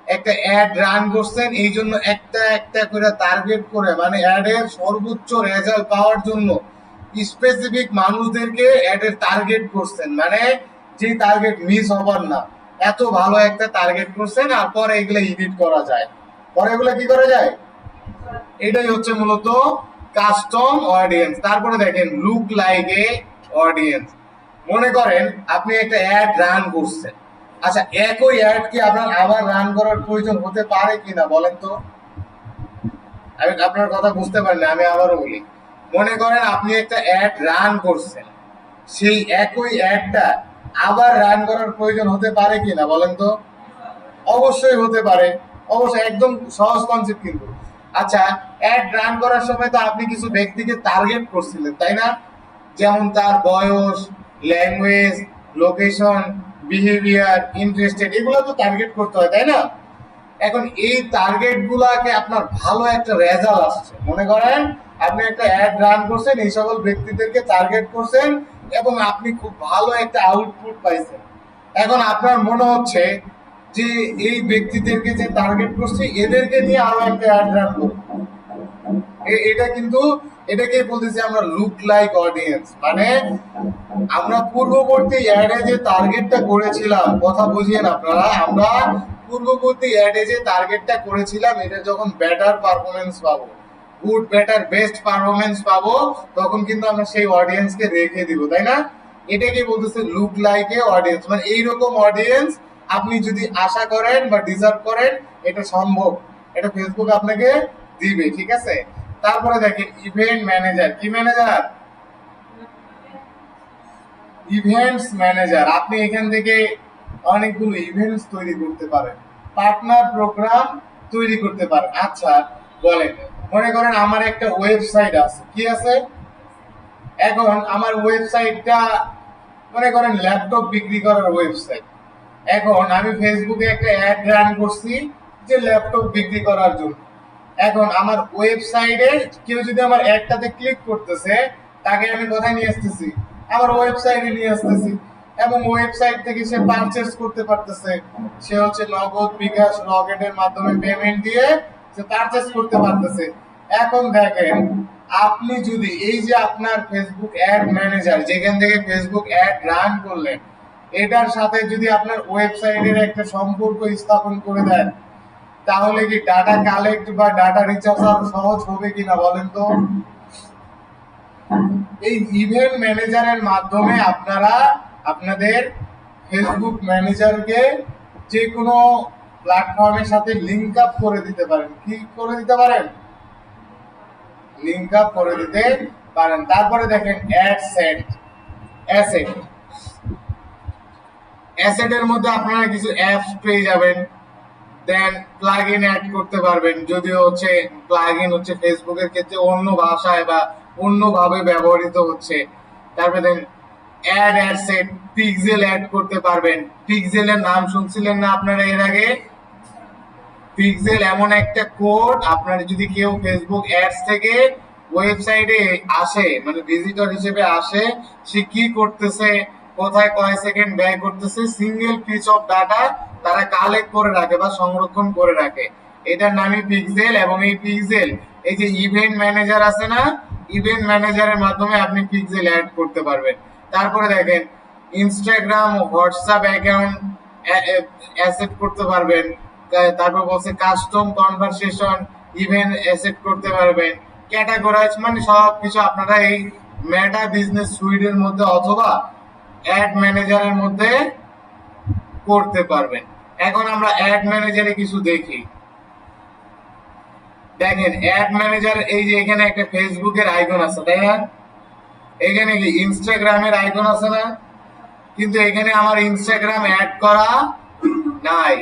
একটা অ্যাড রান করছেন, এই জন্য একটা একটা করে টার্গেট করে, মানে অ্যাডের সর্বোচ্চ রেজাল্ট পাওয়ার জন্য স্পেসিফিক মানুষদেরকে অ্যাডের টার্গেট করছেন, মানে যে টার্গেট মিস হবার না, এত ভালো একটা টার্গেট করছেন। আর পরে এগুলো এডিট করা যায়, পরে এগুলো কি করা যায়, এটাই হচ্ছে মূলত কাস্টম অডিয়েন্স। তারপরে দেখেন লুক লাইক এ অডিয়েন্স। মনে করেন আপনি একটা অ্যাড রান করছেন, আচ্ছা একই অ্যাড কি আপনার আবার রান করার প্রয়োজন হতে পারে কিনা বলেন তো? আমি আপনার কথা বুঝতে পারি না, আমি আবারও বলি। মনে করেন আপনি একটা অ্যাড রান করছেন, সেই একই অ্যাডটা আবার রান করার প্রয়োজন হতে পারে কিনা বলেন তো? অবশ্যই হতে পারে। অবশ্যই, একদম সহজ কনসেপ্ট কিন্তু। আচ্ছা, অ্যাড রান করার সময় তো আপনি কিছু ব্যক্তিকে টার্গেট করছিলেন, তাই না? যেমন তার বয়স, ল্যাঙ্গুয়েজ, লোকেশন, বিহেভিয়ার, ইন্টারেস্টেড, এগুলো তো টার্গেট করতে হয়, তাই না? এখন এই টার্গেট গুলাকে আপনার ভালো একটা রেজাল্ট আসছে, মনে করেন আপনি একটা অ্যাড রান করছেন, এই সকল ব্যক্তিদেরকে টার্গেট করছেন এবং আপনি খুব ভালো একটা আউটপুট পাইছেন। এখন আপনার মনে হচ্ছে যে এই ব্যক্তিদেরকে যে টার্গেট করছি, এদেরকে নিয়ে আরো একটা অ্যাড রান করব। এটা কিন্তু, এটাকে বলতেছি আমরা লুক লাইক অডিয়েন্স। মানে আমরা পূর্ববর্তী অ্যাডে যে টার্গেটটা করেছিলাম, কথা বুঝিয়েন আপনারা, আমরা পূর্ববর্তী অ্যাডে যে টার্গেটটা করেছিলাম, এটা যখন বেটার পারফরমেন্স পাবো, গুড বেটার বেস্ট পারফরমেন্স পাবো, তখন কিন্তু আমরা সেই অডিয়েন্সকে রেখে দিব, তাই না? এটাকে বলতেছে লুক লাইক এ অডিয়েন্স। মানে এইরকম অডিয়েন্স আপনি যদি আশা করেন বা ডিজার্ভ করেন, এটা সম্ভব, এটা ফেসবুক আপনাকে দিবে, ঠিক আছে? তারপরে দেখেন ইভেন্ট ম্যানেজার। কি ম্যানেজার? Events manager. আপনি এখান থেকে অনেকগুলো ইভেন্টস তৈরি করতে পারেন, পার্টনার প্রোগ্রাম তৈরি করতে পারেন। আচ্ছা বলেন, মনে করেন আমার একটা ওয়েবসাইট আছে, কি আছে? এখন আমার ওয়েবসাইটটা মনে করেন ল্যাপটপ বিক্রি করার ওয়েবসাইট। এখন আমি ফেসবুকে একটা অ্যাড রান করছি যে ল্যাপটপ বিক্রি করার জন্য। এখন আমার ওয়েবসাইটে কেউ যদি আমার অ্যাডটাতে ক্লিক করতেছে, তাকে আমি কোথায় নিয়ে আসতেছি? আমার ওয়েবসাইটে নিয়ে আসতেছি, এবং ওয়েবসাইট থেকে সে পারচেজ করতে পারতেছে। সে হচ্ছে নগদ, বিকাশ, রকেটের মাধ্যমে পেমেন্ট দিয়ে সে পারচেজ করতে পারতেছে। এখন দেখেন, আপনি যদি এই যে আপনার ফেসবুক অ্যাড ম্যানেজার, যেখান থেকে ফেসবুক অ্যাড রান করলেন, এটার সাথে যদি আপনার ওয়েবসাইটের একটা সম্পর্ক স্থাপন করে দেন, তাহলে কি ডাটা কালেক্ট বা ডাটা রিচার্জ আরো সহজ হবে কিনা বলেন তো? এই ইভেন্ট ম্যানেজারের মাধ্যমে আপনারা আপনাদের ফেসবুক ম্যানেজারকে যে কোনো প্ল্যাটফর্মের সাথে লিংক আপ করে দিতে পারেন। কি করে দিতে পারেন? লিংক আপ করে দিতে পারেন। তারপরে দেখেন অ্যাডসেট। অ্যাসেট, অ্যাসেটের মধ্যে আপনারা কিছু অ্যাপস পেয়ে যাবেন, দেন প্লাগইন অ্যাড করতে পারবেন। যদিও হচ্ছে প্লাগইন হচ্ছে ফেসবুকের ক্ষেত্রে অন্য ভাষায় বা অন্যভাবে ব্যবহৃত হচ্ছে। তারপরে দেন অ্যাডসেট, পিক্সেল অ্যাড করতে পারবেন। পিক্সেলের নাম শুনছিলেন না আপনারা এর আগে? পিক্সেল এমন একটা কোড, আপনার যদি কেউ ফেসবুক অ্যাডস থেকে ওয়েবসাইটে আসে, মানে ভিজিটর হিসেবে আসে, সে কি করতেছে, কোথায় কয় সেকেন্ড ব্যয় করতেছে, সিঙ্গেল পিস অফ ডাটা তারা কালেক্ট করে রাখে বা সংরক্ষণ করে রাখে। এটার নামই পিক্সেল, এবং এই পিক্সেল এই যে ইভেন্ট ম্যানেজার আছে না, ইভেন্ট ম্যানেজারের মাধ্যমে আপনি পিক্সেল অ্যাড করতে পারবেন। তারপরে দেখেন ইনস্টাগ্রাম হোয়াটসঅ্যাপ অ্যাকাউন্ট অ্যাসেট করতে পারবেন। তারপর বলছে কাস্টম কনভারসেশন ইভেন্ট অ্যাসেট করতে পারবেন, ক্যাটাগরাইজ, মানে সব কিছু আপনারা এই মেটা বিজনেস সুইটের মধ্যে অথবা অ্যাড ম্যানেজারের মধ্যে করতে পারবেন। এখন আমরা অ্যাড ম্যানেজারে কিছু দেখি। দেখেন অ্যাড ম্যানেজার, এই যে এখানে একটা ফেসবুকের আইকন আছে তাই না, এখানে কি ইনস্টাগ্রামের আইকন আছে না, কিন্তু এখানে আমার ইনস্টাগ্রাম অ্যাড করা নাই।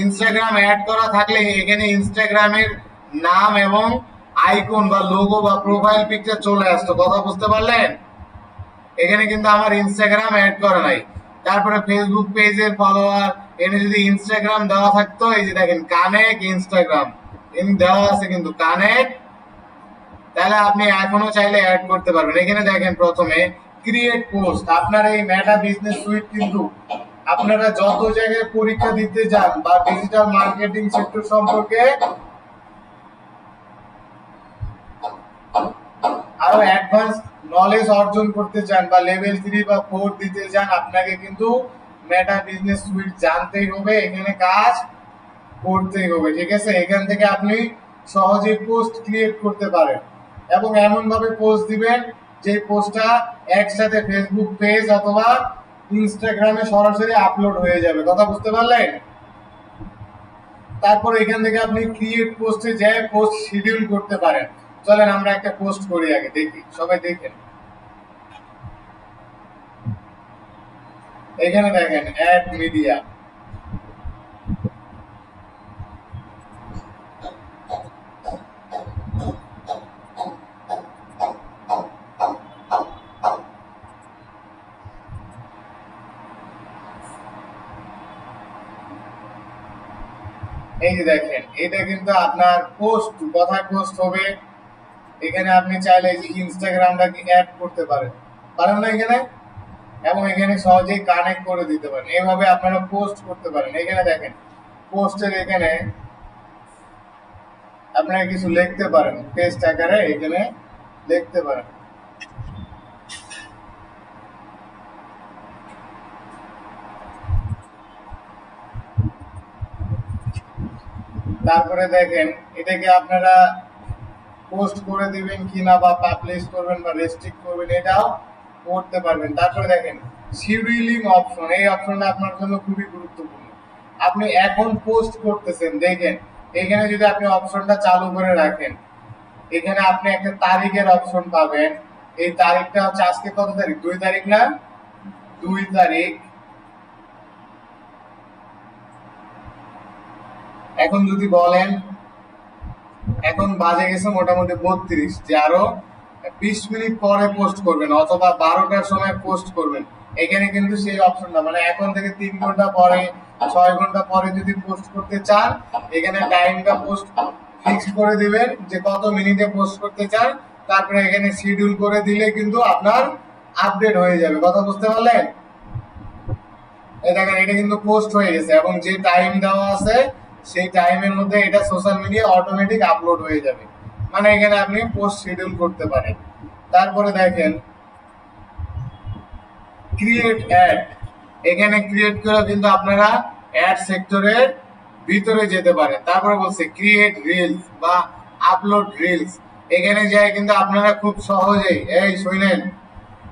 ইনস্টাগ্রাম অ্যাড করা থাকলে এখানে ইনস্টাগ্রামের নাম এবং আইকন বা লোগো বা প্রোফাইল পিকচার চলে আসতো। কথা বুঝতে পারলেন? এখানে কিন্তু আমার ইনস্টাগ্রাম অ্যাড করা নাই। তারপরে ফেসবুক পেজের ফলোয়ার, এখানে যদি ইনস্টাগ্রাম দেওয়া থাকতো, এই যে দেখেন কানেক্ট ইনস্টাগ্রাম দেওয়া আছে কিন্তু কানেক্ট, তাহলে আপনি এখনো চাইলে অ্যাড করতে পারবেন। এখানে দেখেন প্রথমে ক্রিয়েট পোস্ট। আপনার এই মেটা বিজনেস সুইট কিন্তু আপনারা যত জায়গায় পরীক্ষা দিতে যান বা ডিজিটাল মার্কেটিং সেক্টর সম্পর্কে আরো অ্যাডভান্স নলেজ অর্জন করতে চান বা লেভেল 3 বা 4 দিতে চান, আপনাকে কিন্তু মেটা বিজনেস সুইট জানতেই হবে, এখানে কাজ করতেই হবে। ঠিক আছে, এখান থেকে আপনি সহজেই পোস্ট ক্রিয়েট করতে পারেন এবং এমন ভাবে পোস্ট দিবেন যে পোস্টটা একসাথে ফেসবুক পেজ অথবা ইনস্টাগ্রামে সরাসরি আপলোড হয়ে যাবে। কথা বুঝতে পারলেন? তারপর এখান থেকে আপনি ক্রিয়েট পোস্টে যায় পোস্ট শিডিউল করতে পারেন। চলেন আমরা একটা পোস্ট করি, আগে দেখি, সবাই দেখেন। এখানে দেখেন অ্যাড মিডিয়া, এই যে দেখেন এটা কিন্তু আপনার পোস্ট, কথায় পোস্ট হবে। এখানে আপনি চাইলে এই যে ইনস্টাগ্রামটাকে অ্যাড করতে পারেন, পারেন না এখানে, এবং এখানে সহজেই কানেক্ট করে দিতে পারেন। এইভাবে আপনারা পোস্ট করতে পারেন। এখানে দেখেন পোস্টের এখানে আপনারা কিছু লিখতে পারেন, টেক্সট আকারে এখানে লিখতে পারেন। তারপরে দেখেন এটাকে আপনারা পোস্ট করে দিবেন কিনা বা পাবলিশ করবেন বা রেস্ট্রিক্ট করবেন, এটাও করতে পারবেন। তারপরে দেখেন শিডিউলিং অপশন, এই অপশনটা আপনার জন্য খুবই গুরুত্বপূর্ণ। আপনি এখন পোস্ট করতেছেন, দেখেন এখানে যদি আপনি অপশনটা চালু করে রাখেন, এখানে আপনি একটা তারিখের অপশন পাবেন। এই তারিখটা হচ্ছে আজকে কত তারিখ, 2 তারিখ না, 2 তারিখ। এখন যদি বলেন, এখন বাজে গেছে মোটামুটি 32, যে আরো 20 মিনিট পরে পোস্ট করবেন অথবা 12টার সময় পোস্ট করবেন, এখানে কিন্তু সেই অপশনটা, মানে এখন থেকে 3 ঘন্টা পরে 6 ঘন্টা পরে যদি পোস্ট করতে চান, এখানে টাইমটা পোস্ট ফিক্স করে দিবেন যে কত মিনিটে পোস্ট করতে চান, তারপরে এখানে শিডিউল করে দিলে কিন্তু আপনার আপডেট হয়ে যাবে। কথা বুঝতে পারলেন? এই দেখেন এটা কিন্তু পোস্ট হয়ে গেছে এবং যে টাইম দেওয়া আছে সেই টাইমের মধ্যে এটা সোশ্যাল মিডিয়া অটোমেটিক আপলোড হয়ে যাবে, মানে এখানে আপনি পোস্ট শিডিউল করতে পারেন। তারপরে দেখেন ক্রিয়েট অ্যাড, এখানে ক্রিয়েট করে কিন্তু আপনারা অ্যাড সেক্টরের ভিতরে যেতে পারেন। তারপরে বলছে ক্রিয়েট রিলস বা আপলোড রিলস, এখানে যায় কিন্তু আপনারা খুব সহজেই, এই শুনেন,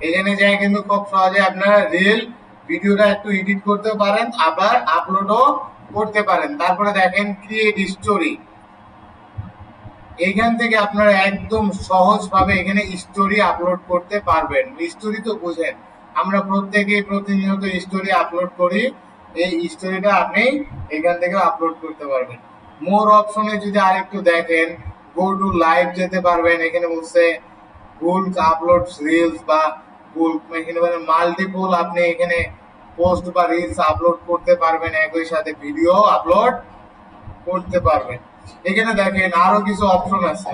এখানে যায় কিন্তু খুব সহজে আপনারা রিল ভিডিওটা একটু এডিট করতে পারেন, আবার আপলোডও করতে পারেন। তারপরে দেখেন ক্রিয়েট স্টোরি, এখান থেকে আপনারা একদম সহজভাবে এখানে স্টোরি আপলোড করতে পারবেন। স্টোরি তো বুঝেন, আমরা প্রত্যেকেই প্রতিনিয়ত স্টোরি আপলোড করি, এই স্টোরিটা আপনি এখান থেকে আপলোড করতে পারবেন। মোর অপশনে যদি আরেকটু দেখেন, গো টু লাইভ যেতে পারবেন। এখানে বলছে বুলক আপলোড রিলস বা বুলক, এখানে মানে মাল্টিপল আপনি এখানে পোস্ট বা রিলস আপলোড করতে পারবেন, একই সাথে ভিডিও আপলোড করতে পারবেন। এখানে দেখেন আরো কিছু অপশন আছে,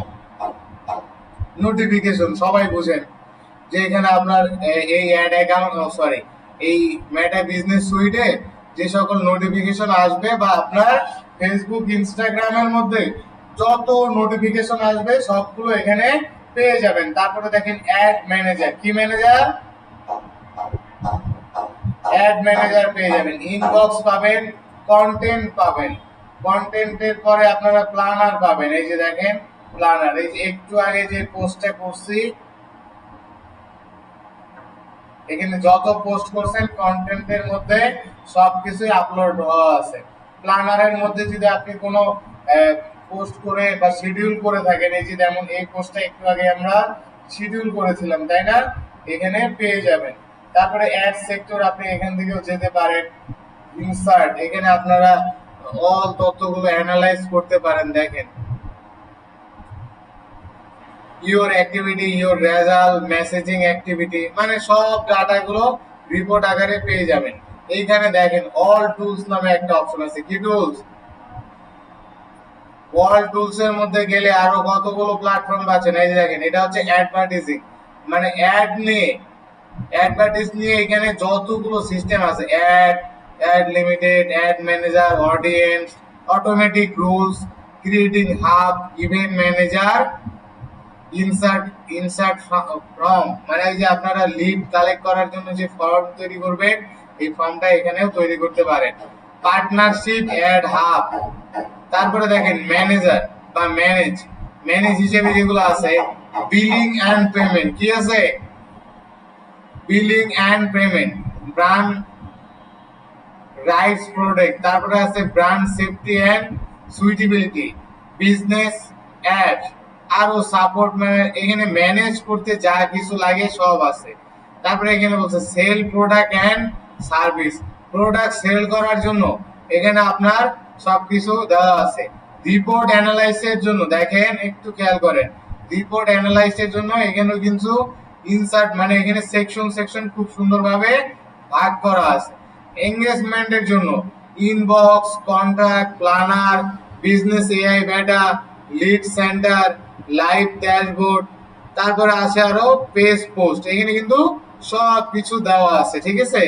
নোটিফিকেশন, সবাই বুঝেন যে এখানে আপনার এই অ্যাড অ্যাকাউন্ট, এই মেটা বিজনেস সুইটে যে সকল নোটিফিকেশন আসবে বা আপনার ফেসবুক ইনস্টাগ্রামের মধ্যে যত নোটিফিকেশন আসবে সবগুলো এখানে পেয়ে যাবেন। তারপরে দেখেন অ্যাড ম্যানেজার, কি ম্যানেজার? অ্যাড ম্যানেজার পেয়ে যাবেন, ইনবক্স পাবেন, কন্টেন্ট পাবেন, কন্টেন্টের পরে আপনারা প্ল্যানার পাবেন। এই যে দেখেন প্ল্যানার, এই যে একটু আগে যে পোস্টটা করছি এখানে যত পোস্ট করছেন কন্টেন্টের মধ্যে সবকিছুই আপলোড হওয়া আছে। প্ল্যানারের মধ্যে যদি আপনি কোনো পোস্ট করে বা শিডিউল করে থাকেন, এই যে যেমন এই পোস্টটা একটু আগে আমরা শিডিউল করেছিলাম, তাই না? এখানে পেয়ে যাবেন। তারপরে অ্যাড সেক্টর, আপনি এখান থেকেও যেতে পারেন। ইনসার্ট, এখানে আপনারা অল তথ্যগুলো অ্যানালাইজ করতে পারেন। দেখেন your activity, your result, messaging activity, মানে সব ডাটাগুলো রিপোর্ট আকারে পেয়ে যাবেন। এইখানে দেখেন অল টুলস নামে একটা অপশন আছে। কি টুলস? অল টুলস এর মধ্যে গেলে আরো কতগুলো প্ল্যাটফর্ম পাচ্ছেন। এই যে দেখেন এটা হচ্ছে অ্যাডভার্টাইজিং, মানে অ্যাডভার্টাইজ নিয়ে এখানে যতগুলো সিস্টেম আছে, ad limited, ad manager, audience, automatic rules, creating hub, event manager, insert form, মানে এই যে আপনারা লিড কালেক্ট করার জন্য যে ফর্ম তৈরি করবেন এই ফর্মটা এখানেও তৈরি করতে পারেন। পার্টনারশিপ, অ্যাড হাব, তারপরে দেখেন ম্যানেজার বা ম্যানেজ হিসেবে যেগুলো আছে, বিলিং এন্ড পেমেন্ট, কি আছে? Billing and payment, brand rights product, তারপরে আছে brand safety and suitability, business ad, আরো সাপোর্ট, মানে এখানে ম্যানেজ করতে যা কিছু লাগে সব আছে। তারপরে এখানে বলছে sell product and service, product sell করার জন্য এখানে আপনার সবকিছু দেওয়া আছে। রিপোর্ট অ্যানালাইসিসের জন্য দেখেন একটু খেয়াল করেন, রিপোর্ট অ্যানালাইসিসের জন্য এখানেও কিন্তু ইনসার্ট, মানে এখানে সেকশন খুব সুন্দরভাবে ভাগ করা আছে। এঙ্গেজমেন্টের জন্য inbox, contact, planner, business AI beta, lead centre, live dashboard, তারপরে আছে আরো পেজ পোস্ট, এখানে কিন্তু সব কিছু দেওয়া আছে। ঠিক আছে,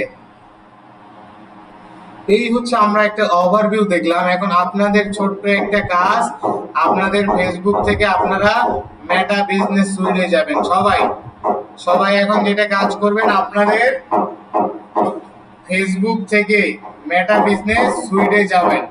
এই হচ্ছে আমরা একটা ওভারভিউ দেখলাম। এখন আপনাদের ছোট্ট একটা কাজ, আপনাদের ফেসবুক থেকে আপনারা মেটা বিজনেস সুইটে যাবেন। সবাই এখন যেটা কাজ করবেন, আপনাদের ফেসবুক থেকে মেটা বিজনেস সুইটে যাবেন।